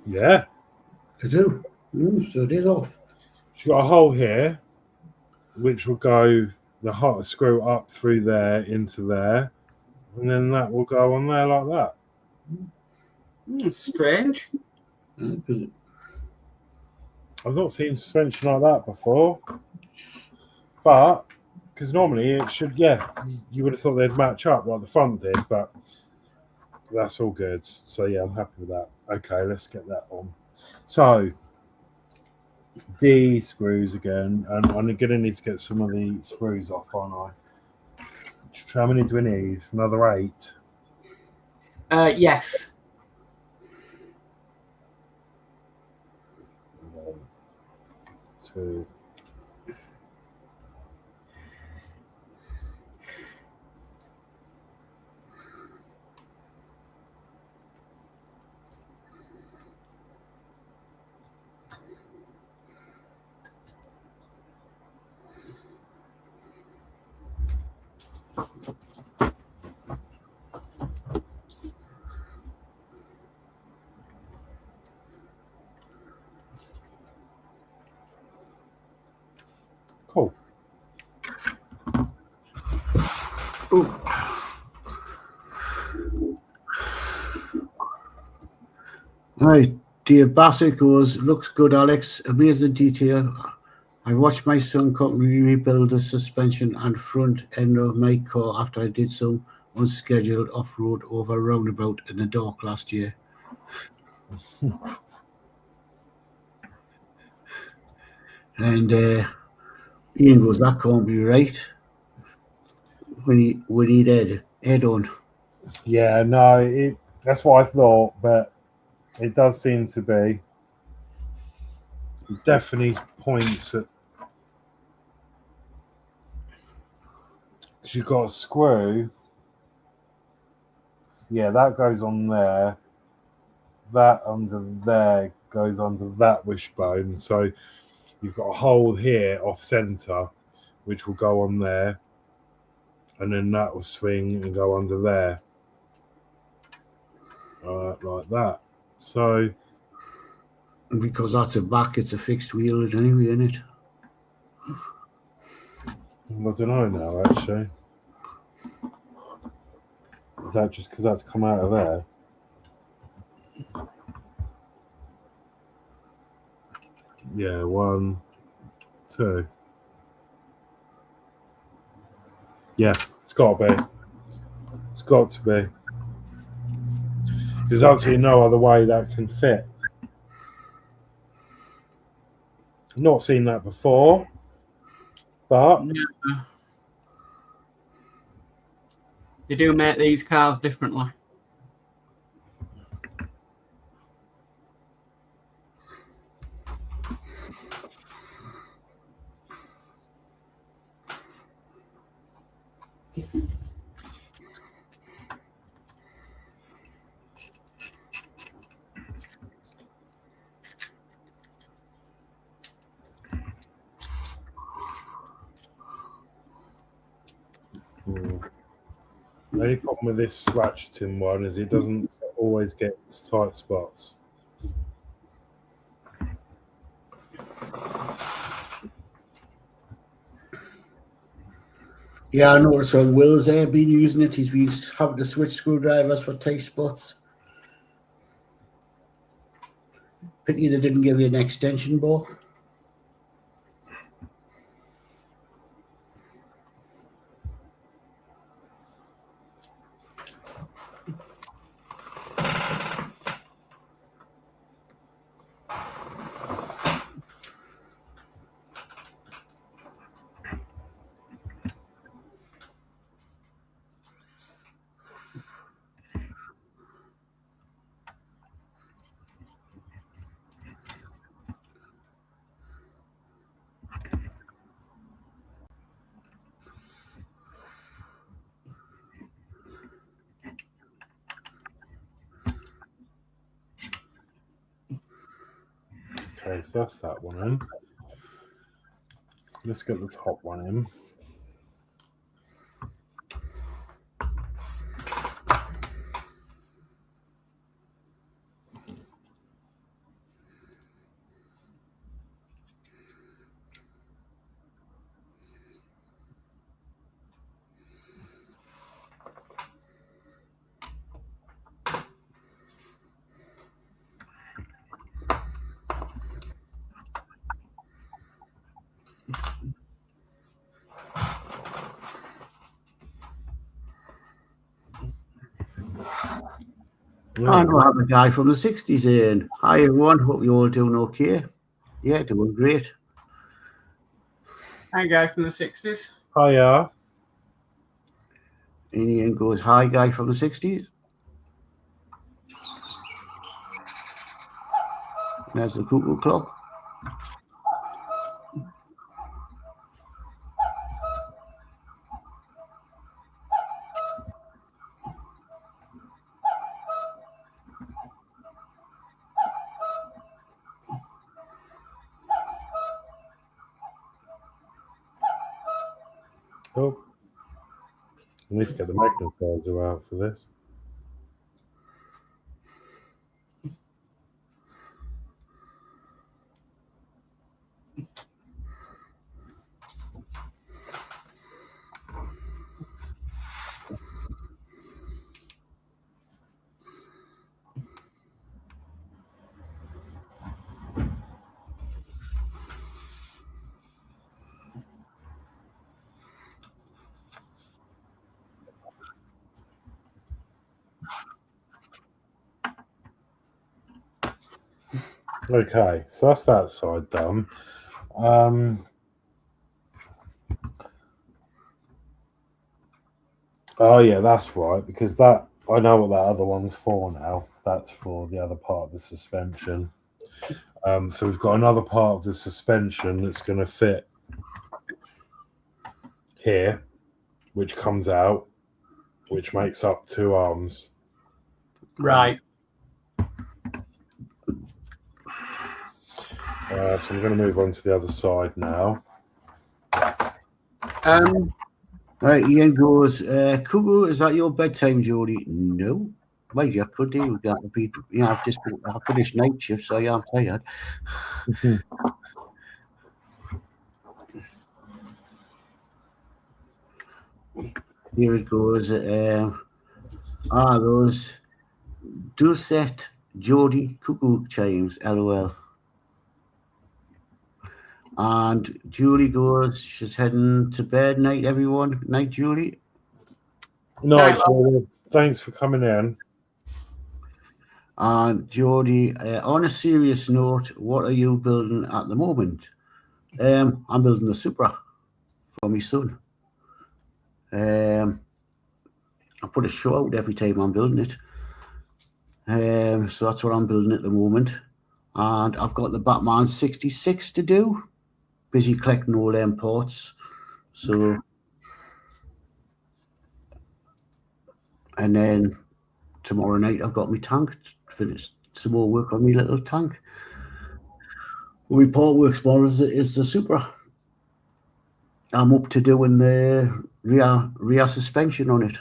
Yeah. They do. So it is off. She's got a hole here, which will go the hot screw up through there into there, and then that will go on there like that. Strange. Because I've not seen suspension like that before, but because normally it should, yeah, you would have thought they'd match up like the front did, but that's all good. So yeah, I'm happy with that. Okay, let's get that on. So D screws again, and I'm gonna need to get some of the screws off, aren't I? How many do we need? Another 8. Yes. 1, 2. Cool. Right, Dave Bassett goes, looks good, Alex. Amazing detail. I watched my son completely rebuild the suspension and front end of my car after I did some unscheduled off-road over a roundabout in the dark last year. And Ian goes, that can't be right. We need head on. Yeah, no, that's what I thought, but it does seem to be. It definitely points at. Because you've got a screw. Yeah, that goes on there. That under there goes under that wishbone. So you've got a hole here off center, which will go on there. And then that will swing and go under there. Like that. So Because that's a back, it's a fixed wheel anyway, isn't it? I don't know now, actually. Is that just because that's come out of there? Yeah, 1, 2. Yeah, it's got to be. It's got to be. There's absolutely no other way that can fit. I've not seen that before, but Yeah. They do make these cars differently. the only problem with this ratcheting one is it doesn't always get tight spots. Yeah, I noticed when Will's there been using it, he's been having to switch screwdrivers for tight spots. Pity they didn't give you an extension bar. Okay, so that's that one in. Let's get the top one in. I know I have a guy from the 60s in. Hi everyone, hope you're all doing okay. Yeah, doing great. Hi, guy from the 60s. Hiya. And Ian goes, hi guy from the 60s. And there's the cuckoo clock. Oh. At least get the magnetizer out for this. Okay, so that's that side done. Oh yeah, that's right, because that I know what that other one's for now. That's for the other part of the suspension. So we've got another part of the suspension that's going to fit here, which comes out, which makes up 2 arms. Right. So I'm going to move on to the other side now. Right, Ian goes, Cuckoo, is that your bedtime, Jody? No. Well, you could do. You got to be. I've finished night shift, so yeah, I'm tired. Here it goes. Those Dulcet Jody cuckoo chimes. LOL. And Julie goes. She's heading to bed. Night, everyone. Night, Julie. Night, Julie. Thanks for coming in. And Jody, on a serious note, what are you building at the moment? I'm building a Supra for my son. I put a show out every time I'm building it. So that's what I'm building at the moment. And I've got the Batman 66 to do. Busy collecting all them parts. So, and then tomorrow night I've got my tank finished. Some more work on my little tank. My part works more is the Supra. I'm up to doing the rear suspension on it.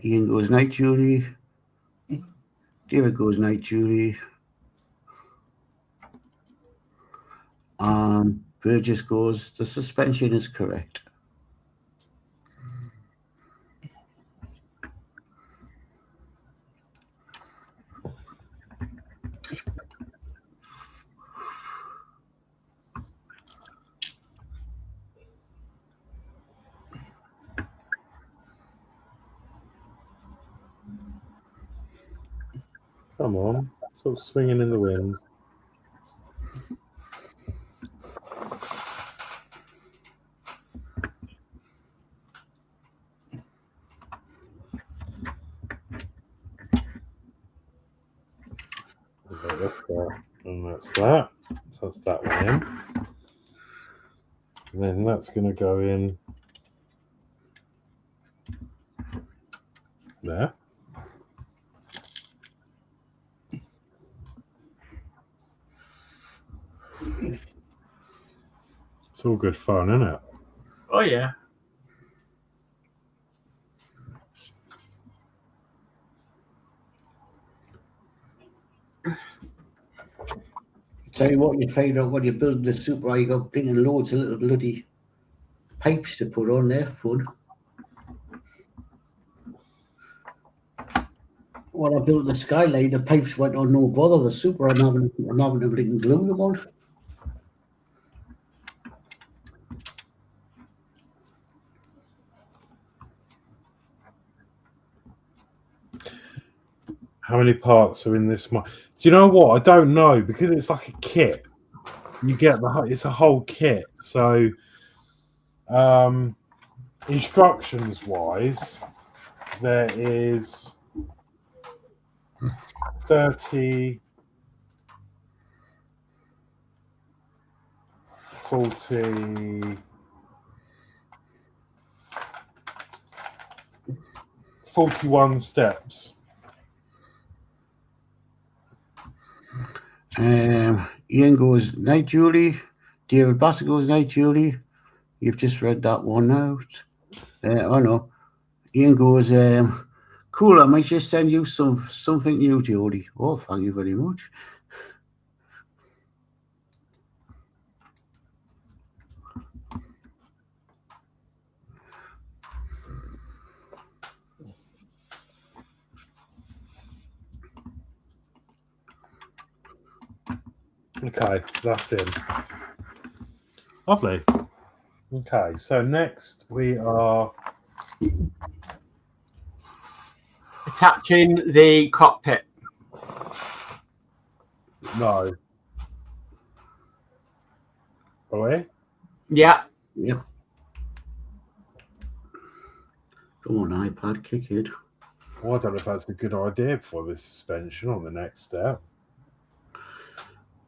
Ian goes, night, Julie. David goes, night, Julie. Burgess goes, the suspension is correct. Come on. Sort of swinging in the wind. And that's that. So that's that one in. And then that's going to go in there. It's all good fun, isn't it? Oh, yeah. Tell you what, you find out when you're building the Supra, you got bringing loads of little bloody pipes to put on there. Fun. When I built the Skyline, the pipes went on no bother. The Supra, I'm having to bring glue them on. How many parts are in this? Do you know what? I don't know, because it's like a kit. You get it's a whole kit. So, instructions wise, there is 30, 40, 41 steps. Ian goes, night, Julie. David Bassett goes, night, Julie. You've just read that one out. Oh no. Ian goes, cool, I might just send you something new, Julie. Oh, thank you very much. Okay, that's in. Lovely. Okay, so next we are attaching the cockpit. No. Are we? Yeah. Yep. Come on, iPad, kick it. Well, I don't know if that's a good idea for this suspension on the next step.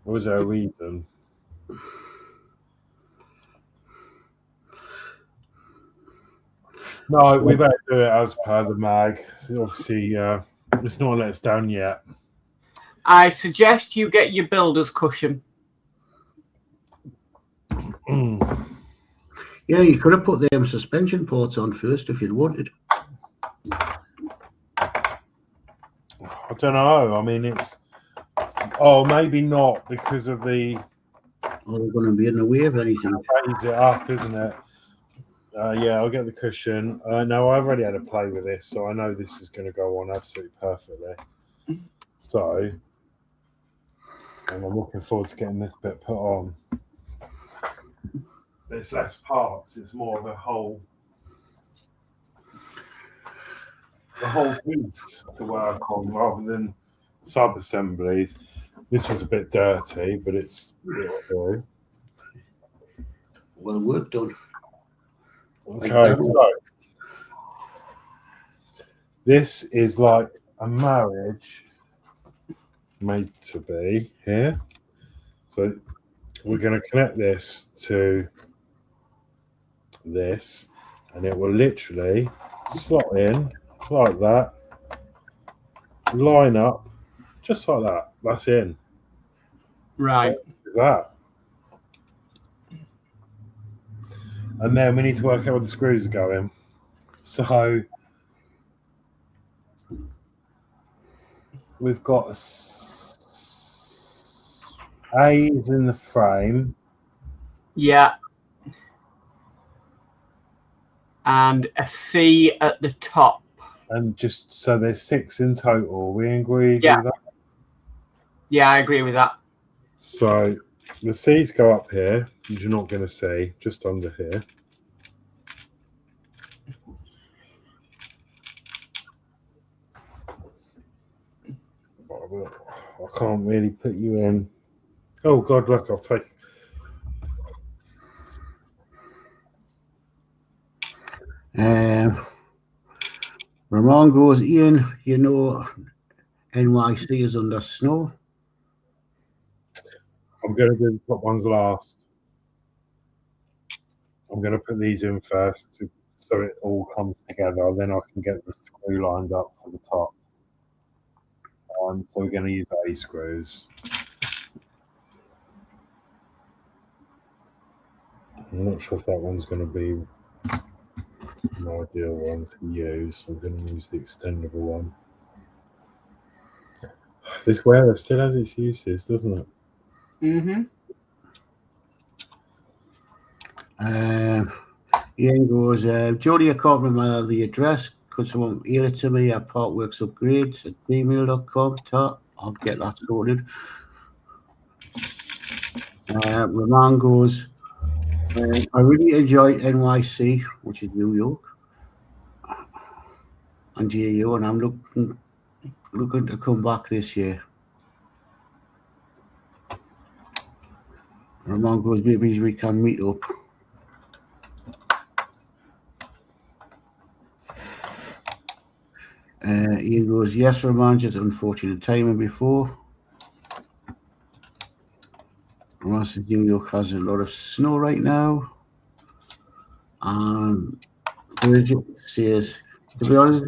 Or was there a reason? No, we better do it as per the mag. Obviously, it's not let us down yet. I suggest you get your builder's cushion. Yeah, you could have put them suspension ports on first if you'd wanted. I don't know. I mean, it's... Oh, maybe not because of the... Or they're going to be in the way of anything. Raise it up, isn't it? Yeah, I'll get the cushion. No, I've already had a play with this, so I know this is going to go on absolutely perfectly. So, and I'm looking forward to getting this bit put on. There's less parts. It's more of a whole piece to work on rather than sub-assemblies. This is a bit dirty, but it's good. Well, work done. Okay, so this is like a marriage made to be here. So we're going to connect this to this, and it will literally slot in like that, line up just like that. That's in. Right. What is that? And then we need to work out where the screws are going. So we've got A's in the frame. Yeah. And a C at the top. And just so there's 6 in total. We agreed Yeah. with that? Yeah, I agree with that. So the C's go up here, which you're not going to see, just under here. I can't really put you in. Oh, God, look, I'll take... Ramon goes, Ian, you know NYC is under snow. I'm going to do the top ones last. I'm going to put these in first so it all comes together. Then I can get the screw lined up for the top. So we're going to use A screws. I'm not sure if that one's going to be an ideal one to use. I'm going to use the extendable one. This Wera still has its uses, doesn't it? Mm-hmm. Ian goes, Jody, I can't remember the address. Could someone email it to me at partworksupgrades at gmail.com? I'll get that sorted. Ramon goes, I really enjoyed NYC, which is New York, and GAU, and I'm looking to come back this year. Ramon goes, maybe we can meet up. Ian goes, yes, Ramon, just unfortunate timing before. Ramon says New York has a lot of snow right now. And Bridget says, to be honest,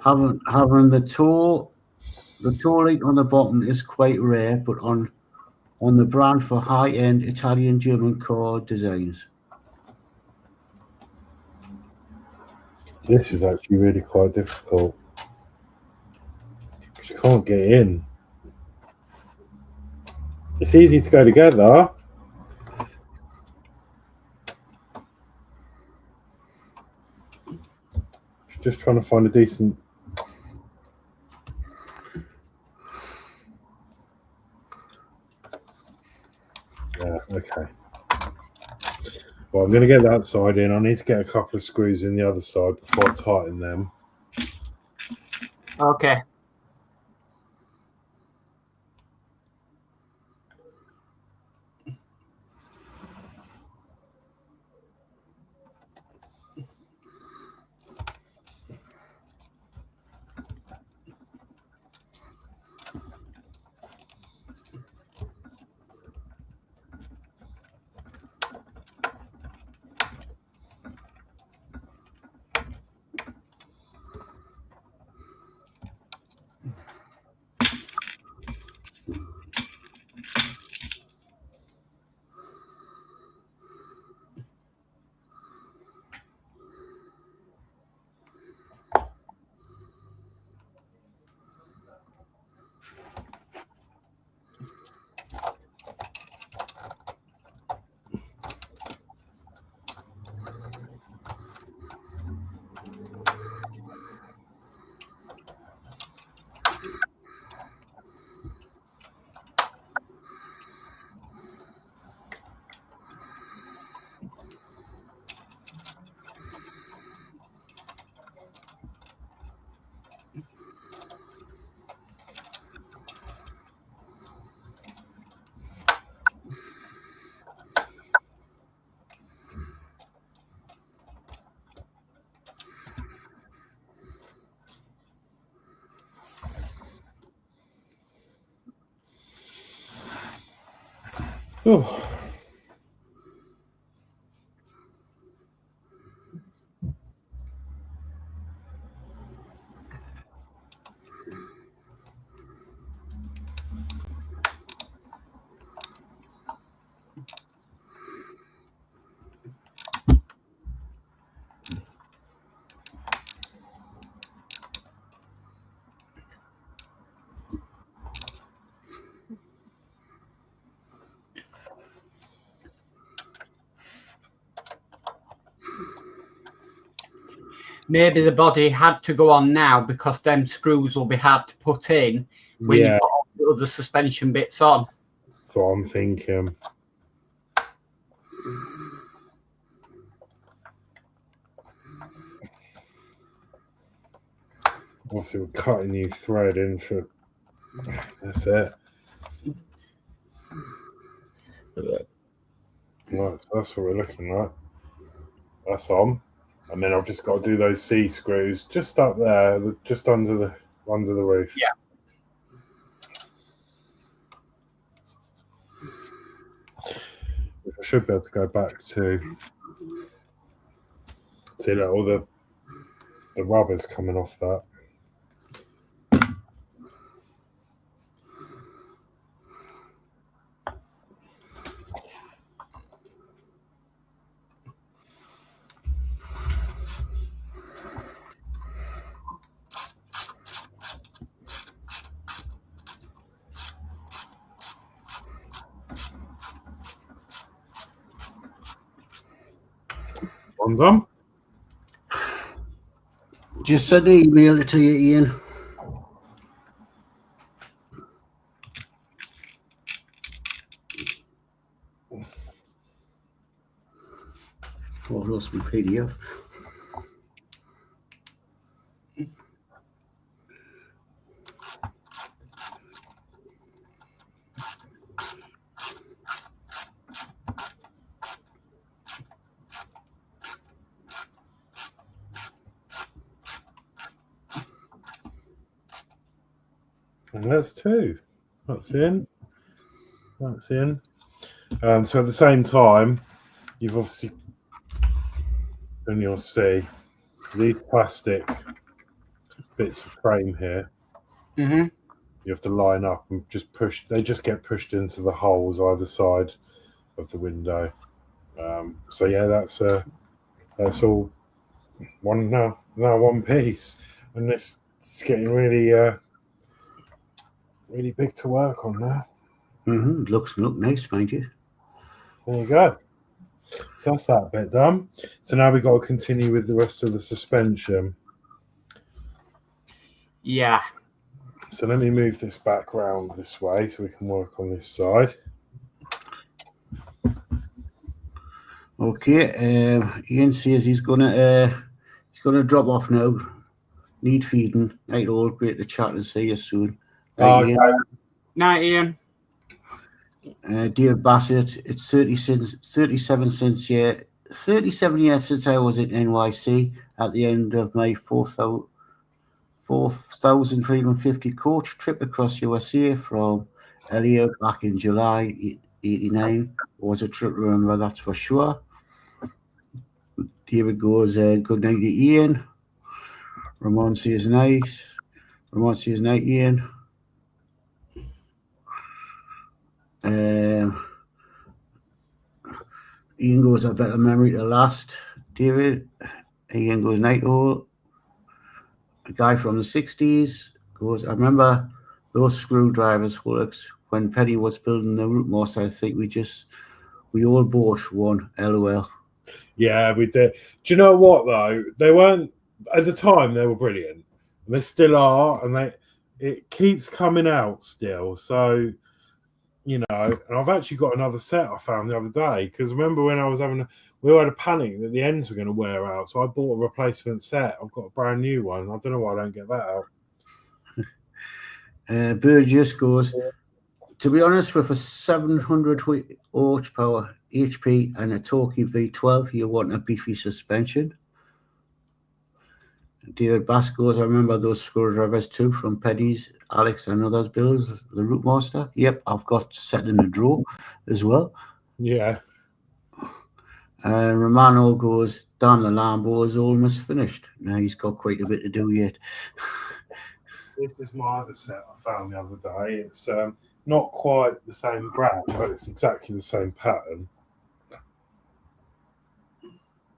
having the toe light on the bottom is quite rare, but on the brand for high-end Italian German car designs. This is actually really quite difficult. Because you can't get in. It's easy to go together. Just trying to find a decent... Yeah, okay. Well, I'm going to get that side in. I need to get a couple of screws in the other side before I tighten them. Okay. Oh. Maybe the body had to go on now because them screws will be hard to put in when you Yeah, put all the other suspension bits on. that's what I'm thinking. Obviously, we're cutting new thread into. That's it. Right, so that's what we're looking at. That's on, and then I've just got to do those C screws just up there, just under the roof. Yeah. I should be able to go back to see that all the rubber's coming off that. One done. Just send an email to you, Ian. Oh, I've lost my PDF. And that's two. That's in. That's in. So at the same time, you've obviously, and you'll see these plastic bits of frame here. Mm-hmm. You have to line up and just push. They just get pushed into the holes either side of the window. So yeah, that's all one now one piece, and it's getting really really big to work on now. Look nice, mind you. There you go. So that's that bit done. So now we've got to continue with the rest of the suspension. Yeah. So let me move this back round this way so we can work on this side. Okay, Ian says he's gonna drop off now. Need feeding. Night all, great to chat and see you soon. Oh, Ian. Night, Ian. Dear Bassett, it's 37 years since I was in NYC at the end of my 4,350 coach trip across USA from Elliot back in July 89. Was a trip to remember, that's for sure. David goes, good night to Ian. Ramon says nice. Ramon says night, Ian. Ian goes, a better memory to last. David. Ian goes, night all. A guy from the 60s goes, I remember those screwdrivers, Horlixs, when Penny was building the route most. I think we all bought one. LOL. Yeah, we did. Do you know what though? They weren't at the time. They were brilliant. And they still are, and it keeps coming out still. So, you know, and I've actually got another set I found the other day because remember when I was we had a panic that the ends were going to wear out, so I bought a replacement set. I've got a brand new one. I don't know why I don't get that out. Burgess goes, to be honest, with a 700 horsepower HP and a Torquay V12, you want a beefy suspension. David Bass goes, I remember those screwdrivers too from Peddy's, Alex and others bills, the Root Master. Yep, I've got set in a drawer as well. Yeah. Romano goes, damn, the Lambo is almost finished. Now he's got quite a bit to do yet. This is my other set I found the other day. It's not quite the same brand, but it's exactly the same pattern.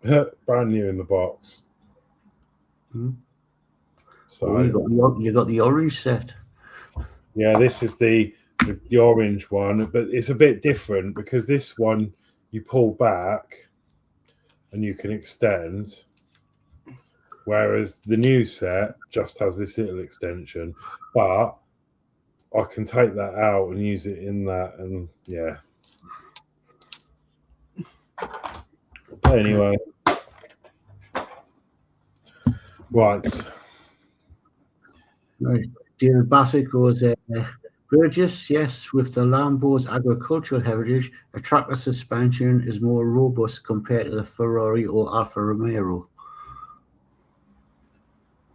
Brand new in the box. So you got the orange set. Yeah, this is the orange one, but it's a bit different because this one you pull back and you can extend, whereas the new set just has this little extension. But I can take that out and use it in that, and yeah. But anyway, right. David Bassett goes, Burgess, yes, with the Lambo's agricultural heritage, a tractor suspension is more robust compared to the Ferrari or Alfa Romeo.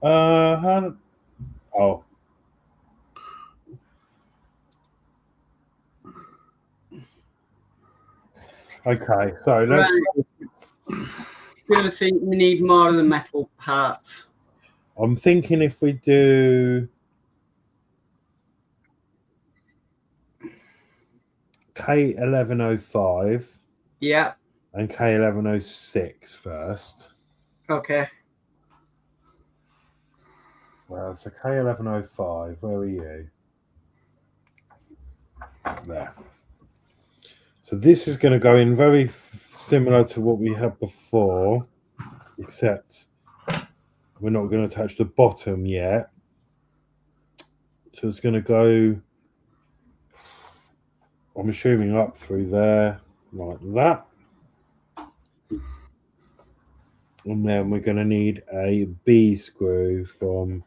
Oh. Okay, so let's. Gonna see we need more of the metal parts. I'm thinking if we do K1105 Yeah. and K1106 first. Okay. Well, so K1105, where are you? There. So this is going to go in very similar to what we had before, except we're not going to touch the bottom yet. So it's going to go, I'm assuming, up through there, like that. And then we're going to need a B screw from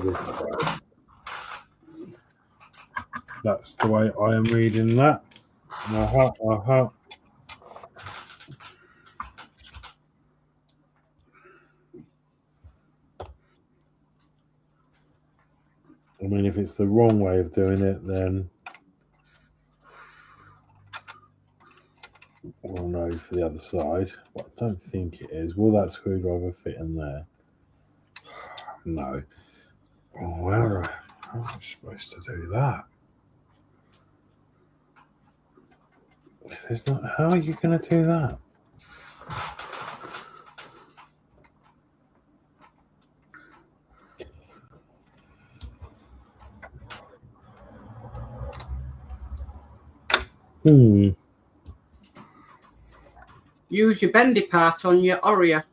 this side. That's the way I am reading that. I mean, if it's the wrong way of doing it, then we'll know for the other side. But I don't think it is. Will that screwdriver fit in there? No. Oh, well, how am I supposed to do that? There's not. How are you going to do that? Use your bendy part on your Oria.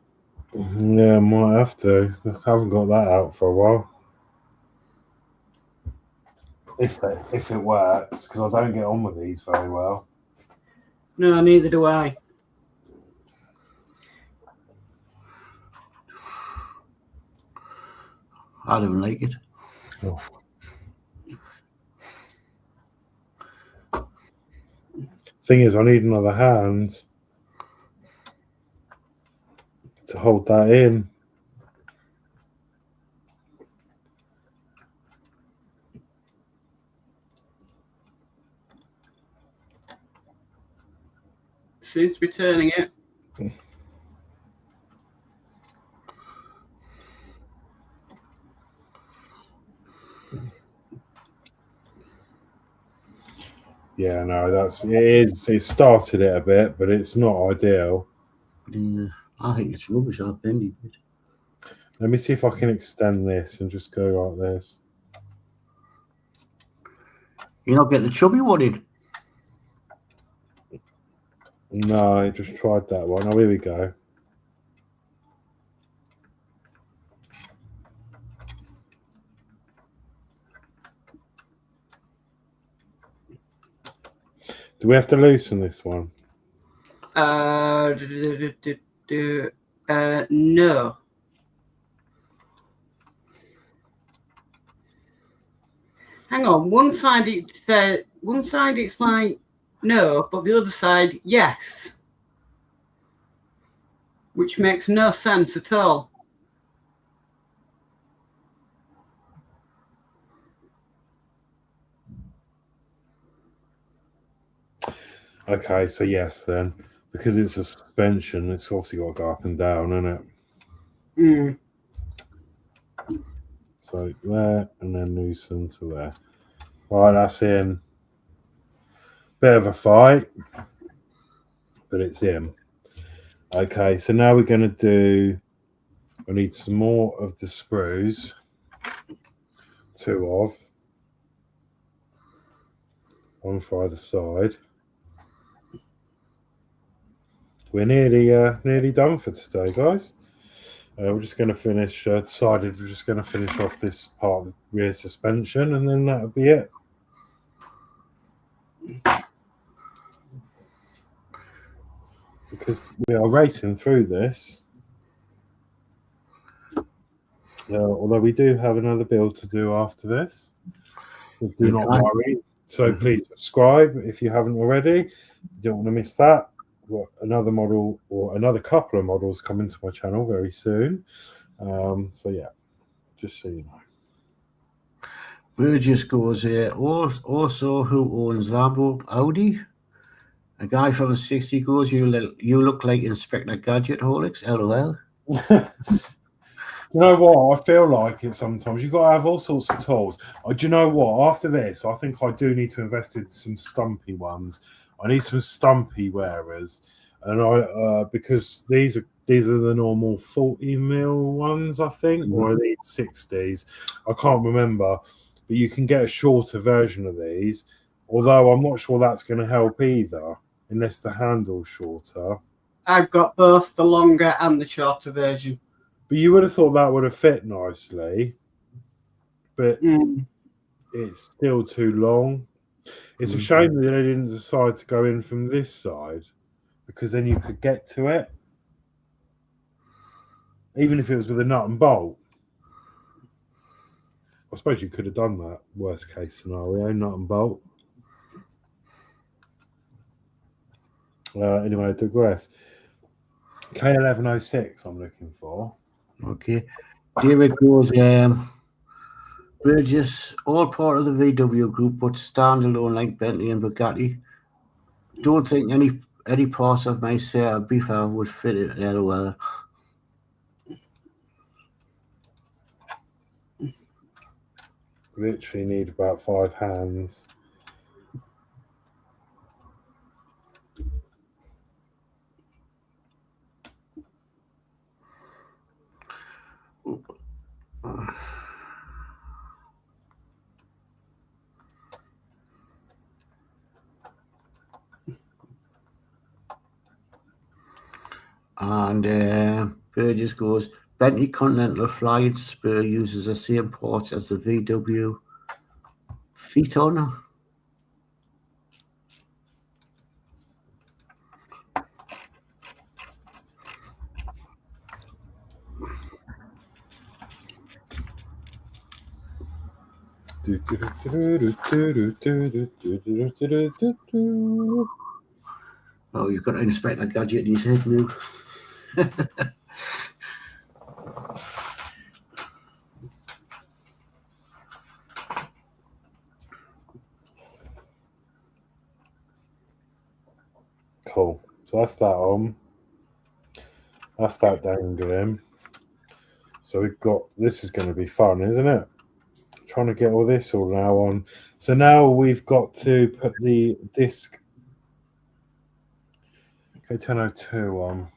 Yeah, I might have to. I haven't got that out for a while. If it works, because I don't get on with these very well. No, neither do I. I don't like it. Oh. Thing is, I need another hand to hold that in. Seems to be turning it. Yeah, no, it started it a bit, but it's not ideal. Yeah, I think it's rubbish, that bendy bit. Let me see if I can extend this and just go like this. You're not getting the chubby one in. No, I just tried that one. Oh, here we go. Do we have to loosen this one? No. Hang on. One side it's like no, but the other side yes, which makes no sense at all. Okay, so yes, then because it's a suspension, it's obviously got to go up and down, isn't it? Mm. So there, and then loosen to there. Right, that's in. Bit of a fight, but it's in. Okay, so now we're going to do. I need some more of the screws. 2 of. 1 for either side. We're nearly done for today, guys. We're just going to finish. Decided we're just going to finish off this part of the rear suspension, and then that'll be it. Because we are racing through this. Although we do have another build to do after this, so do not worry. So please subscribe if you haven't already. You don't want to miss that. Got another model or another couple of models coming to my channel very soon. So yeah, just so you know. Burgess goes here. Also, who owns Lambo? Audi? A guy from the 60 goes, you look like Inspector Gadget, Horlicks, LOL. You know what? I feel like it sometimes. You've got to have all sorts of tools. Do you know what? After this, I think I do need to invest in some stumpy ones. I need some stumpy wearers, and because these are the normal 40 mil ones, I think, or are these 60s? I can't remember, but you can get a shorter version of these. Although I'm not sure that's going to help either, unless the handle's shorter. I've got both the longer and the shorter version. But you would have thought that would have fit nicely, but it's still too long. It's a shame that they didn't decide to go in from this side, because then you could get to it, even if it was with a nut and bolt. I suppose you could have done that, worst case scenario, nut and bolt. Anyway, I digress. K1106 I'm looking for. Okay. David goes, Burgess, all part of the VW group, but standalone like Bentley and Bugatti. Don't think any parts of my setup before would fit it LOL. Literally need about 5 hands. And Burgess goes, Bentley Continental Flying Spur uses the same parts as the VW Phaeton. Oh, you've got to inspect that gadget in his head now. Cool. So that's that on. That's that dangling. So we've got, this is going to be fun, isn't it? Trying to get all this all now on. So now we've got to put the disc K1002 on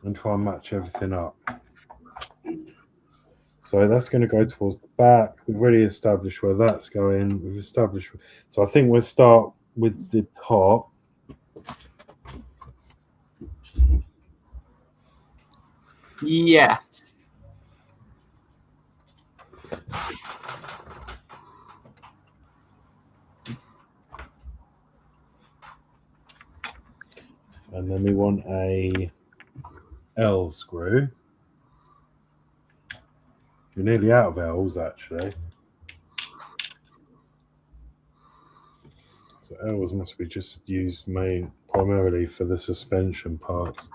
and try and match everything up. So that's going to go towards the back. We've already established where that's going. We've established. So I think we'll start with the top. Yes. And then we want a L screw. We're nearly out of L's actually. So L's must be just used primarily for the suspension parts.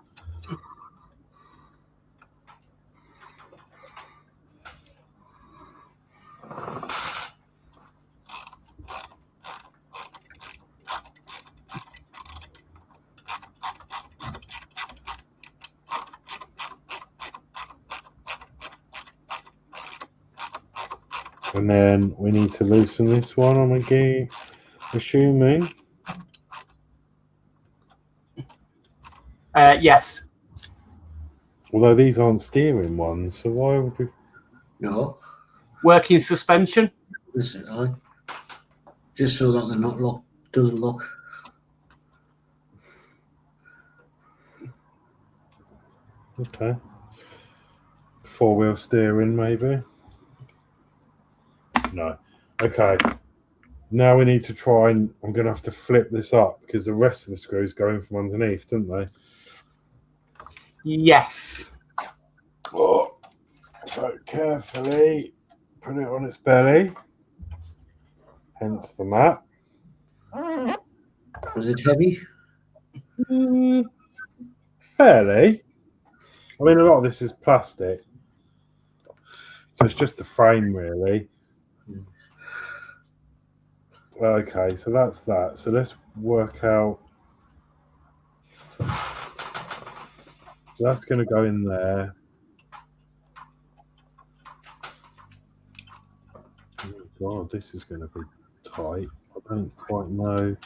And then we need to loosen this one, I'm assuming. Yes. Although these aren't steering ones, so why would we? No. Working suspension. Listen, just so that they're not locked, doesn't lock. Okay. 4-wheel steering, maybe? No. Okay. Now we need to try and... I'm going to have to flip this up because the rest of the screws go in from underneath, don't they? Yes. Oh. So carefully put it on its belly. Hence the mat. Was it heavy? Fairly. I mean, a lot of this is plastic. So it's just the frame, really. Okay, so that's that. So let's work out. That's going to go in there. Oh God, this is going to be tight. I don't quite know.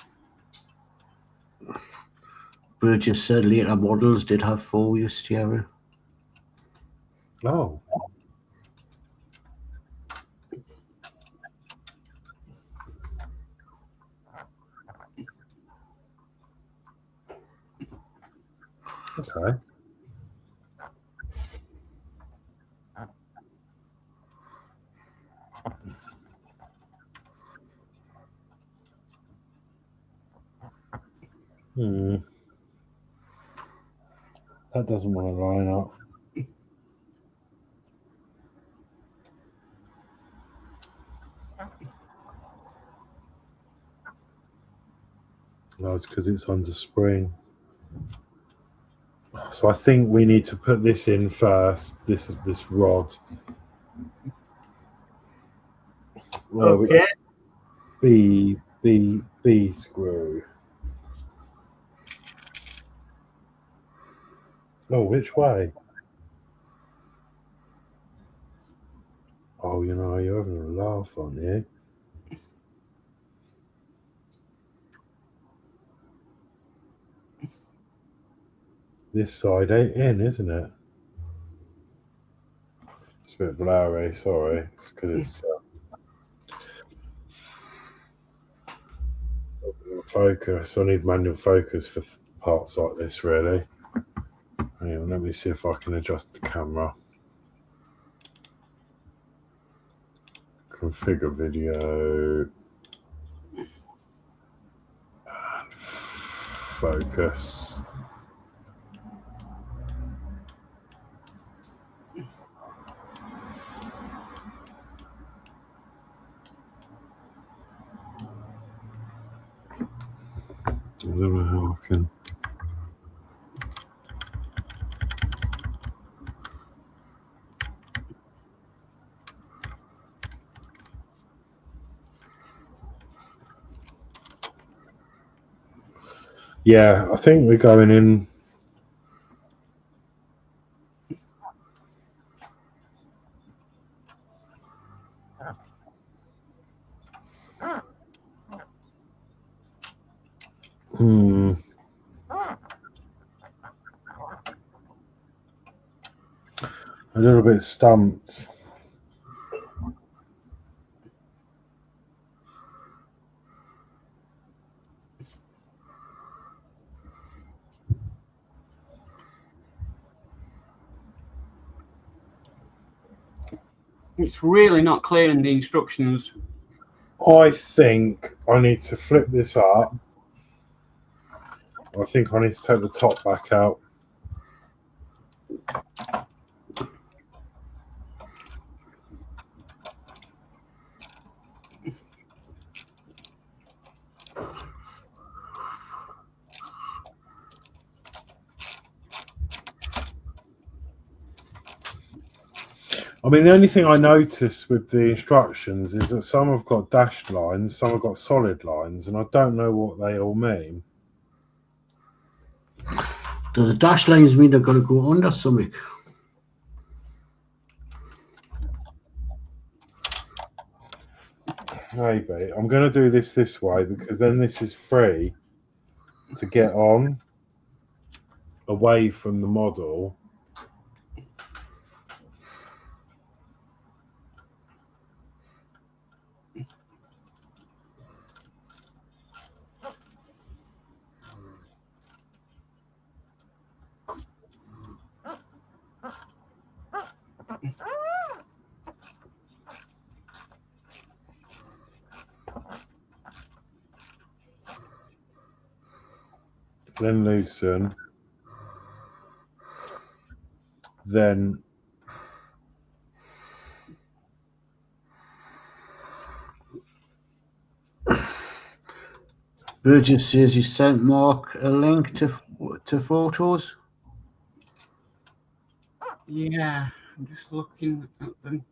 Burgess said later models did have 4-wheel steering. Oh. Okay. That doesn't want to line up. No, it's because it's under spring. So I think we need to put this in first. This rod. Okay. B screw. Oh, which way? Oh, you're having a laugh on you. This side ain't in, isn't it? It's a bit blurry, sorry. It's because it's focus. I need manual focus for parts like this, really. Hang on, let me see if I can adjust the camera. Configure video. And focus. I don't know how I can. Yeah, I think we're going in. A little bit stumped. It's really not clear in the instructions. I think I need to flip this up. I think I need to take the top back out. I mean, the only thing I notice with the instructions is that some have got dashed lines, some have got solid lines, and I don't know what they all mean. Does the dash lines mean they're going to go under something? Maybe. I'm going to do this way because then this is free to get on away from the model. Then loosen. Then Burgess says he sent Mark a link to photos. Yeah, I'm just looking at them.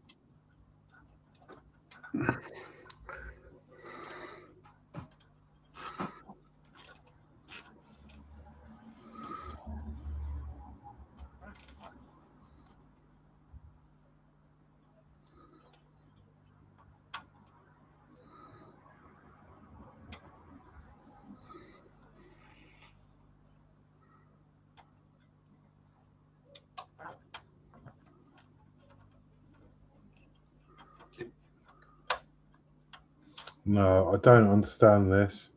no, I don't understand this.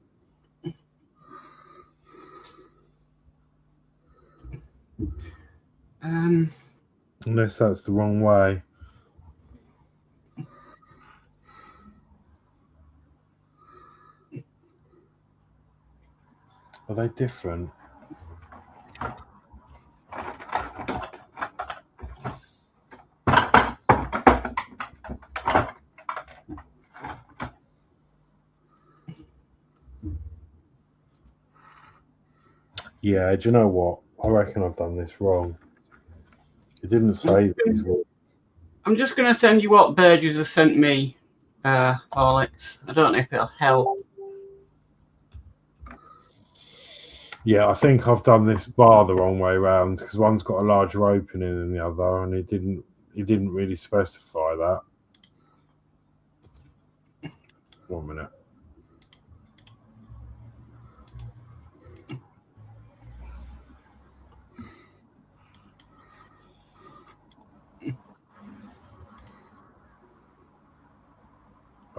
Unless that's the wrong way. Are they different? Yeah, do you know what? I reckon I've done this wrong. It didn't say these were. I'm just going to send you what Burgess has sent me, Horlicks. I don't know if it'll help. Yeah, I think I've done this bar the wrong way around because one's got a larger opening than the other, and it didn't really specify that. 1 minute.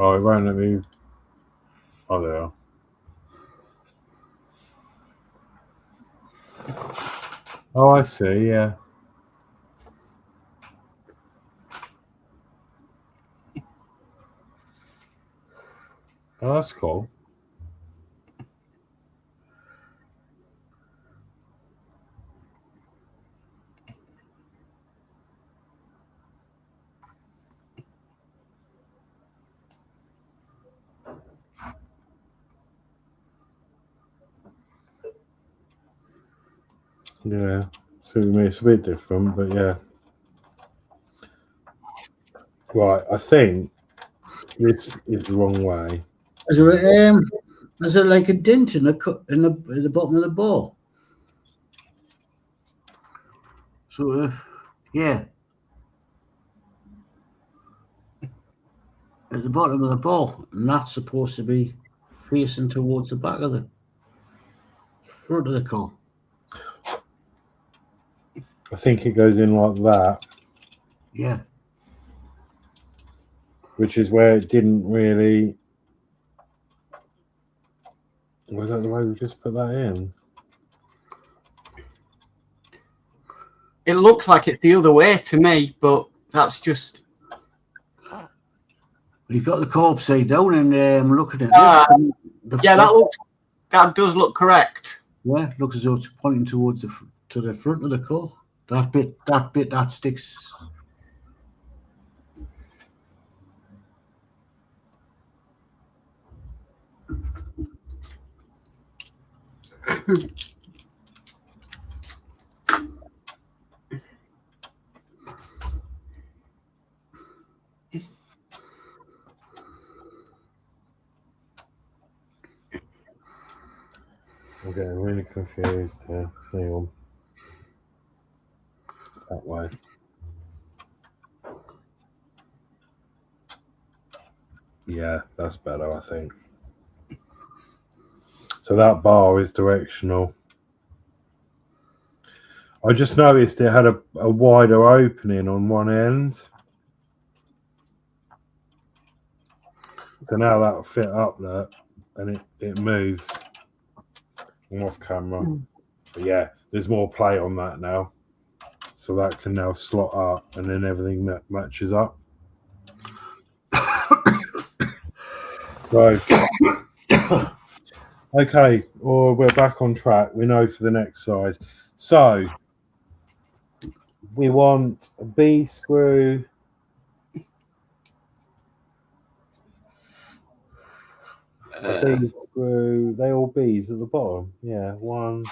Oh, it won't let me. Oh, there. Oh, I see. Yeah. Oh, that's cool. Yeah. So it's a bit different, but yeah. Right. I think this is the wrong way. Is there like a dent in the bottom of the ball? So yeah, at the bottom of the ball, and that's supposed to be facing towards the back of the front of the car. I think it goes in like that, Yeah. which is where it didn't really. Was that the way we just put that in? It looks like it's the other way to me, but that's just. You've got the car upside down and look at it. Yeah, that does look correct. Yeah, looks as though it's pointing towards the front of the car. That bit that sticks. I'm getting really confused here. Hang on. It's that way. Yeah, that's better, I think. So that bar is directional. I just noticed it had a wider opening on one end. So now that'll fit up there and it moves. I'm off camera. But yeah, there's more play on that now. So that can now slot up and then everything that matches up. Right. Okay, or we're back on track. We know for the next side. So we want a B screw. A B screw. They all B's at the bottom. Yeah, one.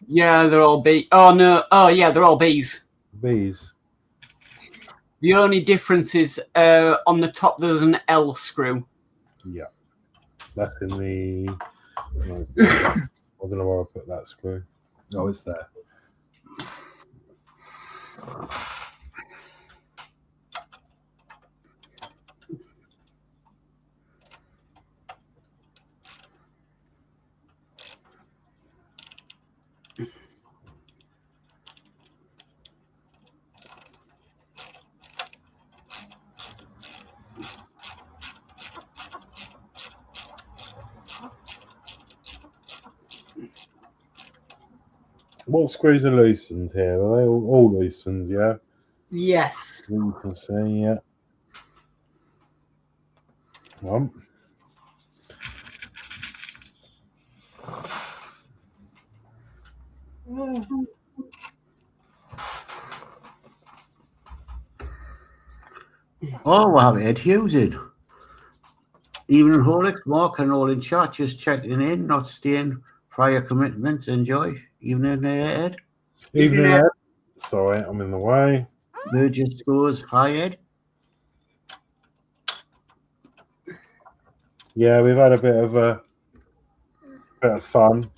Yeah, they're all B. Oh no. Oh yeah, they're all B's. B's. The only difference is on the top there's an L screw. Yeah. That's in the. I don't know where I put that screw. Oh, it's there. What screws are loosened here? Are they all loosened? Yeah. Yes. You can see, yeah. Oh, we'll have Ed Hughes in. Evening, Horlixs, Mark, and all in chat. Just checking in, not staying. Prior commitments. Enjoy. Evening, Ed. Evening, Ed. Sorry, I'm in the way. Burgess scores. Hi, Ed. Yeah, we've had a bit of fun.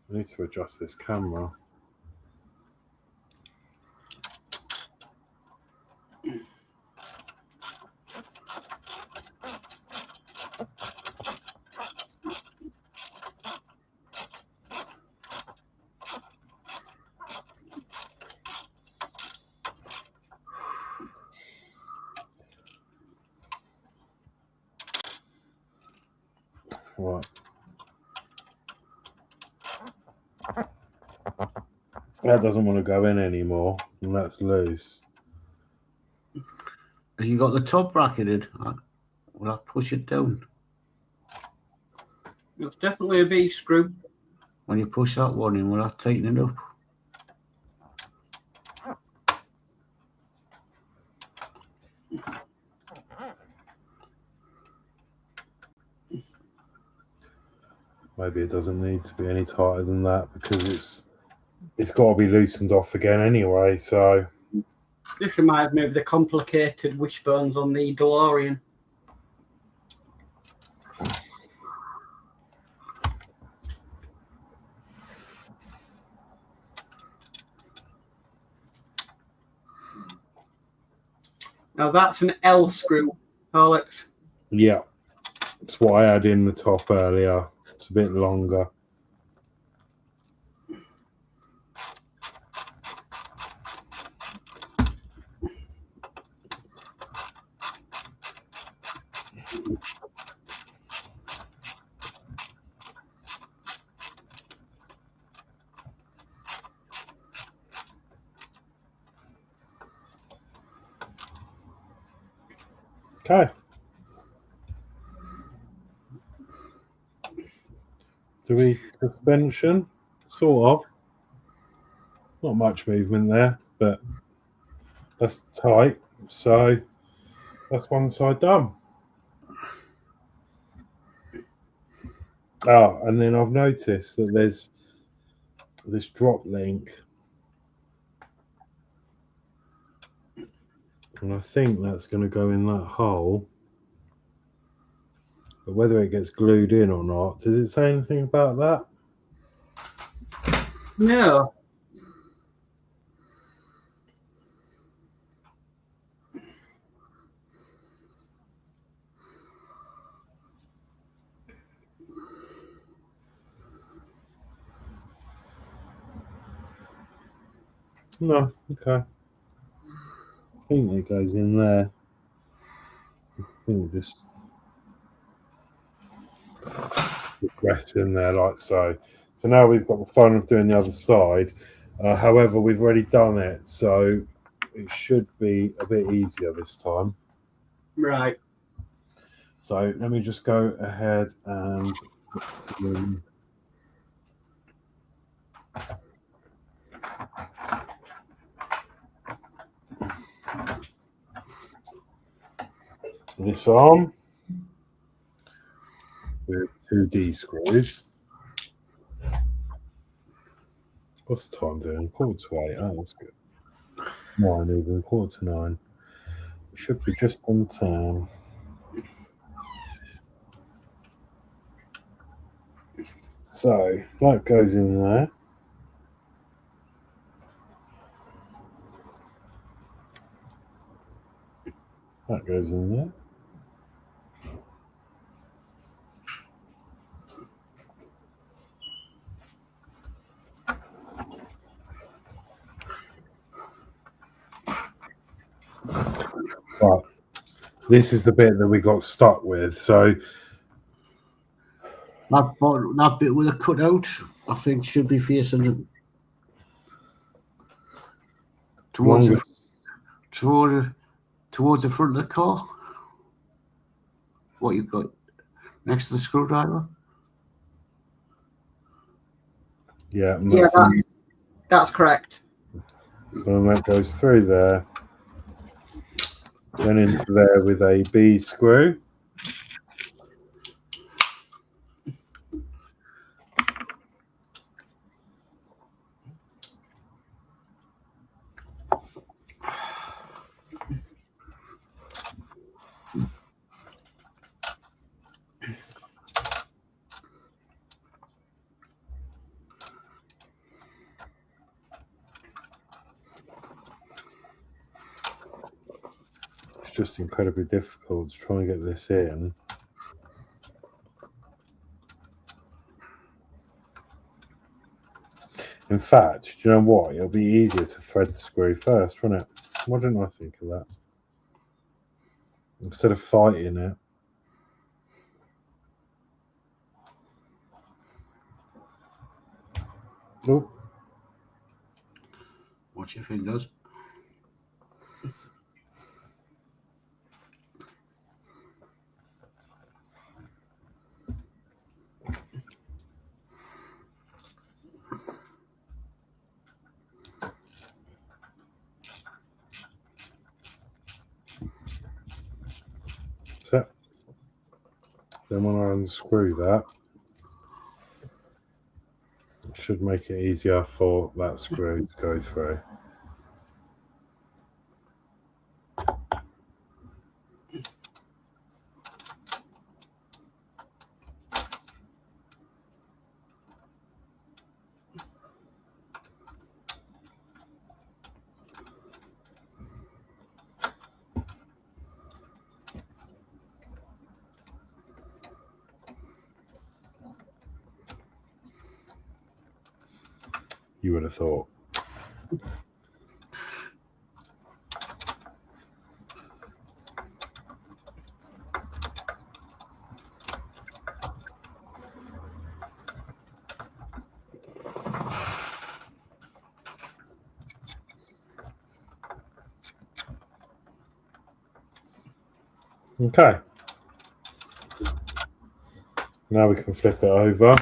I need to adjust this camera. Right. That doesn't want to go in anymore, and that's loose. Have you got the top bracketed? Will I push it down? It's definitely a B screw. When you push that one in, will I tighten it up? Maybe it doesn't need to be any tighter than that because it's got to be loosened off again anyway. So This reminds me of the complicated wishbones on the DeLorean. Now that's an L screw, Horlicks. yeah, that's what I had in the top earlier. It's a bit longer. Okay. Do we suspension? Sort of. Not much movement there, but that's tight. So that's one side done. Oh, and then I've noticed that there's this drop link. And I think that's going to go in that hole. But whether it gets glued in or not, does it say anything about that? No. No, okay. I think it goes in there. I think just rest in there like so. So now we've got the fun of doing the other side. However, we've already done it, so it should be a bit easier this time. Right. So let me just go ahead and this arm with 2D screws. What's the time doing? 8:15. Oh, that's good. 9 even, 8:45. It should be just on time. So that goes in there. That goes in there. But this is the bit that we got stuck with. So That bit with a cutout, I think, should be facing towards the, towards the front of the car. What you've got next to the screwdriver? yeah, Yeah, that's correct. and that goes through there, then into there with a B screw. It's just incredibly difficult to try and get this in. In fact, do you know what? It'll be easier to thread the screw first, won't it? Why didn't I think of that? Instead of fighting it. Oh, Watch your fingers. so then when I unscrew that, it should make it easier for that screw to go through. You would have thought. Okay. Now we can flip it over.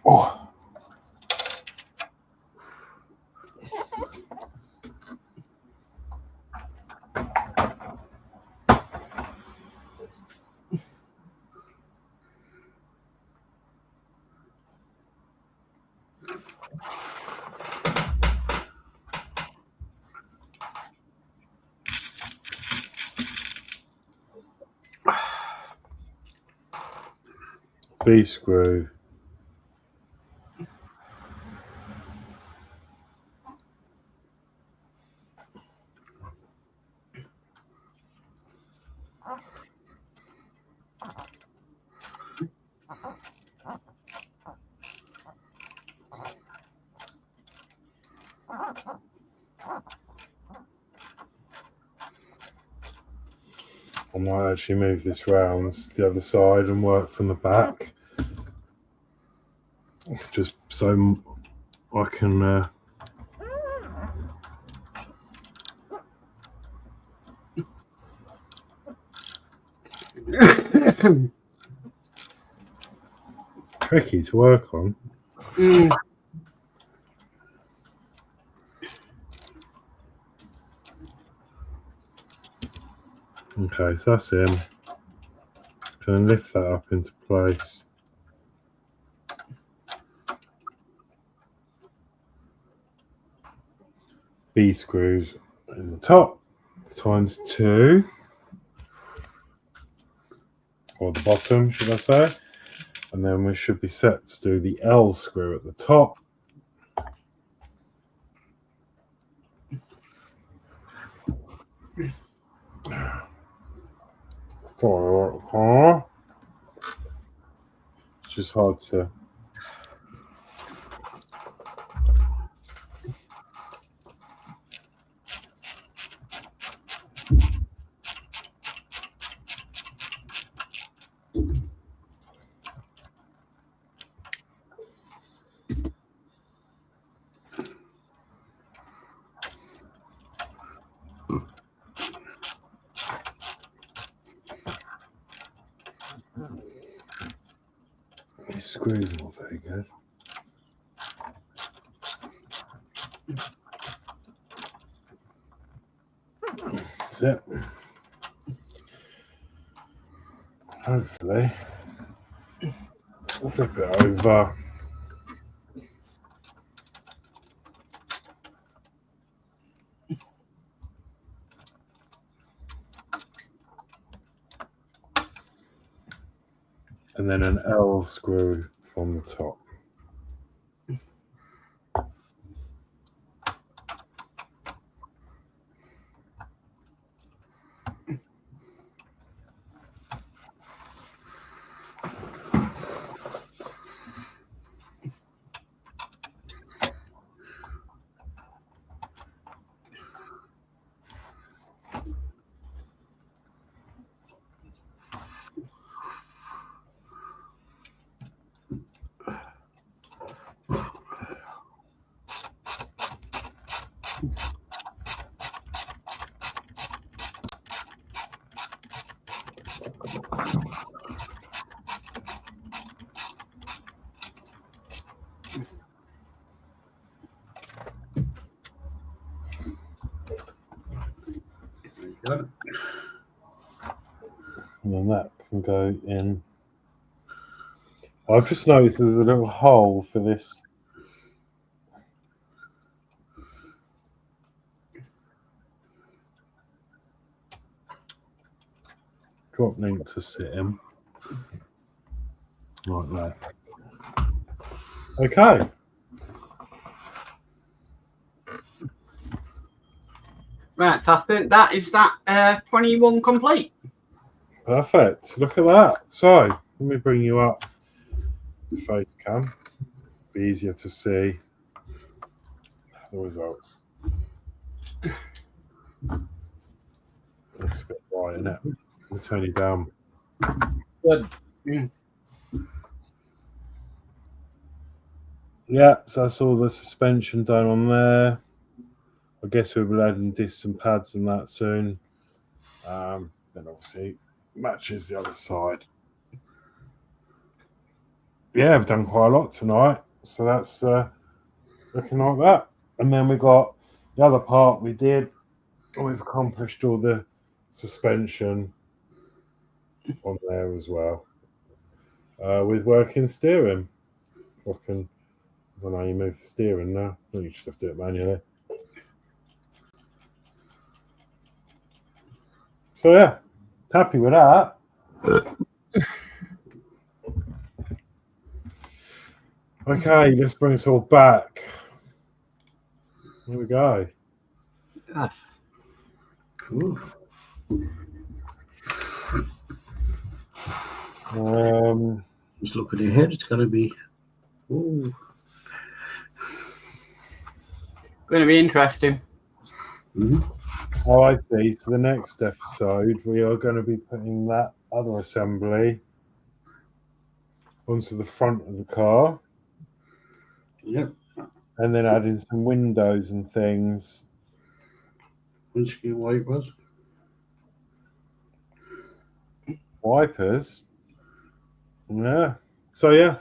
Oh. B screw. I might actually move this round to the other side and work from the back, just so I can tricky to work on. Okay, so that's in. Can lift that up into place. B screws in the top times 2, or the bottom, should I say? And then we should be set to do the L screw at the top. It's just hard to. These screws are not very good. That's it. Hopefully, we'll flip it over. And then an L screw from the top. And then that can go in. I've just noticed there's a little hole for this. Drop link to sit in. Like that. Okay. Right, I think that is that 21 complete. Perfect. Look at that. So, let me bring you up the face cam. Be easier to see the results. Looks a bit bright, isn't it? We'll turn you down. Good. Yeah, so that's all the suspension done on there. I guess we'll be adding discs and pads and that soon. Then obviously matches the other side. Yeah, we've done quite a lot tonight. So that's looking like that. And then we got the other part we did. We've accomplished all the suspension on there as well. With working steering. I don't know how you move the steering now. I think you should have to do it manually. So yeah, happy with that. Okay, let's bring us all back. Here we go. Cool. Just look at the head. It's going to be. Ooh. Going to be interesting. Oh, I see. So the next episode, we are going to be putting that other assembly onto the front of the car. Yep. And then adding some windows and things. Windscreen wipers. Wipers. Yeah. So, yeah.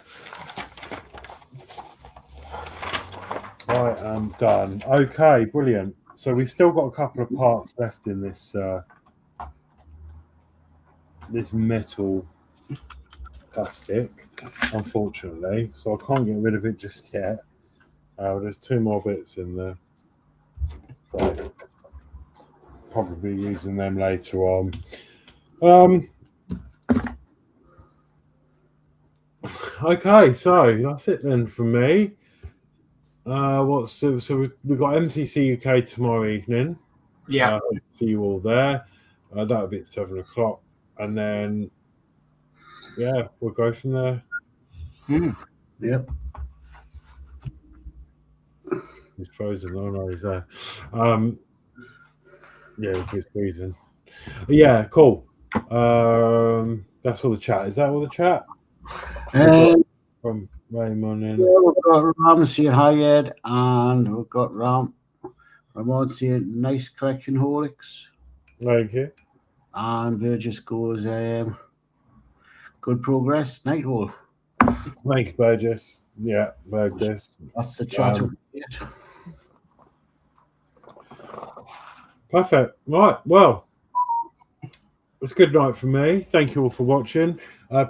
I am done. Okay, brilliant. So we've still got a couple of parts left in this this metal plastic, unfortunately. So I can't get rid of it just yet. There's 2 more bits in there. So probably using them later on. Okay, so that's it then from me. So we've got MCC UK tomorrow evening. Yeah. See you all there. That'll be at 7 o'clock, and then yeah, we'll go from there. Yep. He's frozen. Oh no, he's there. Yeah, he's freezing. Yeah, cool. That's all the chat. Is that all the chat? From Raymond and we've got Ram saying hi, Ed, and we've got Ramon saying nice collection, Horlixs. thank you. And Burgess goes, good progress, night all. Thank you, Burgess. Yeah, Burgess. That's the chat. Perfect. Right. Well, it's a good night for me. Thank you all for watching.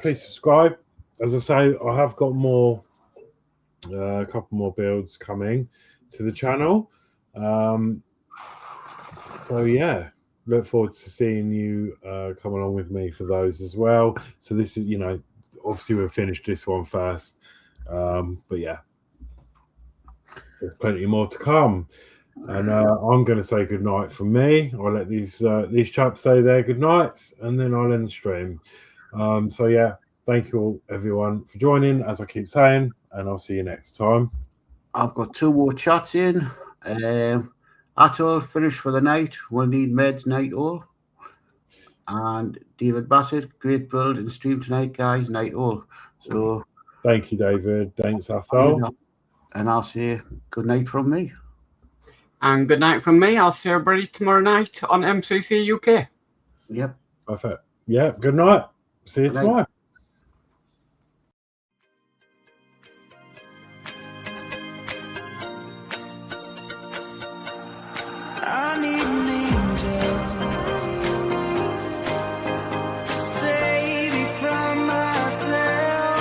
Please subscribe. As I say, I have got more, a couple more builds coming to the channel. So yeah, look forward to seeing you come along with me for those as well. So this is, obviously we'll finish this one first, but yeah, there's plenty more to come. And I'm going to say good night from me. I'll let these chaps say their good nights, and then I'll end the stream. So yeah, thank you all, everyone, for joining, as I keep saying, and I'll see you next time. I've got 2 more chats in. Atoll finished for the night. We'll need meds night all. And David Bassett, great build and stream tonight, guys. Night all. So thank you, David. Thanks, Athol. And I'll say good night from me. And good night from me. I'll see everybody tomorrow night on MCC UK. Yep. Perfect. Yeah, good night. See you tomorrow. I need an angel to save me from myself.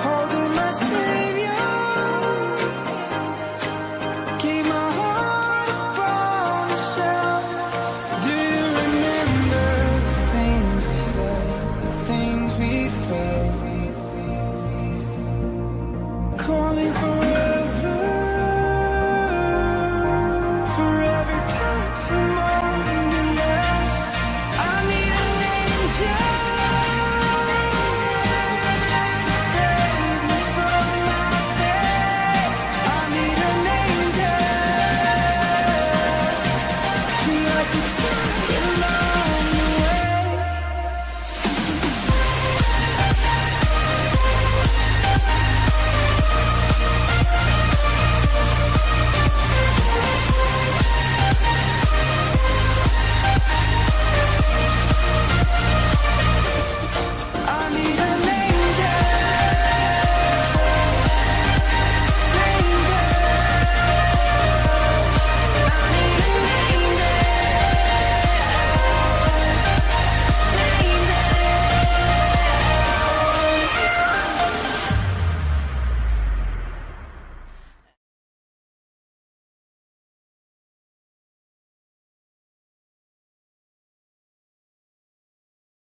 Holding my savior, keep my heart upon the shelf. Do you remember the things we said, the things we felt? Calling for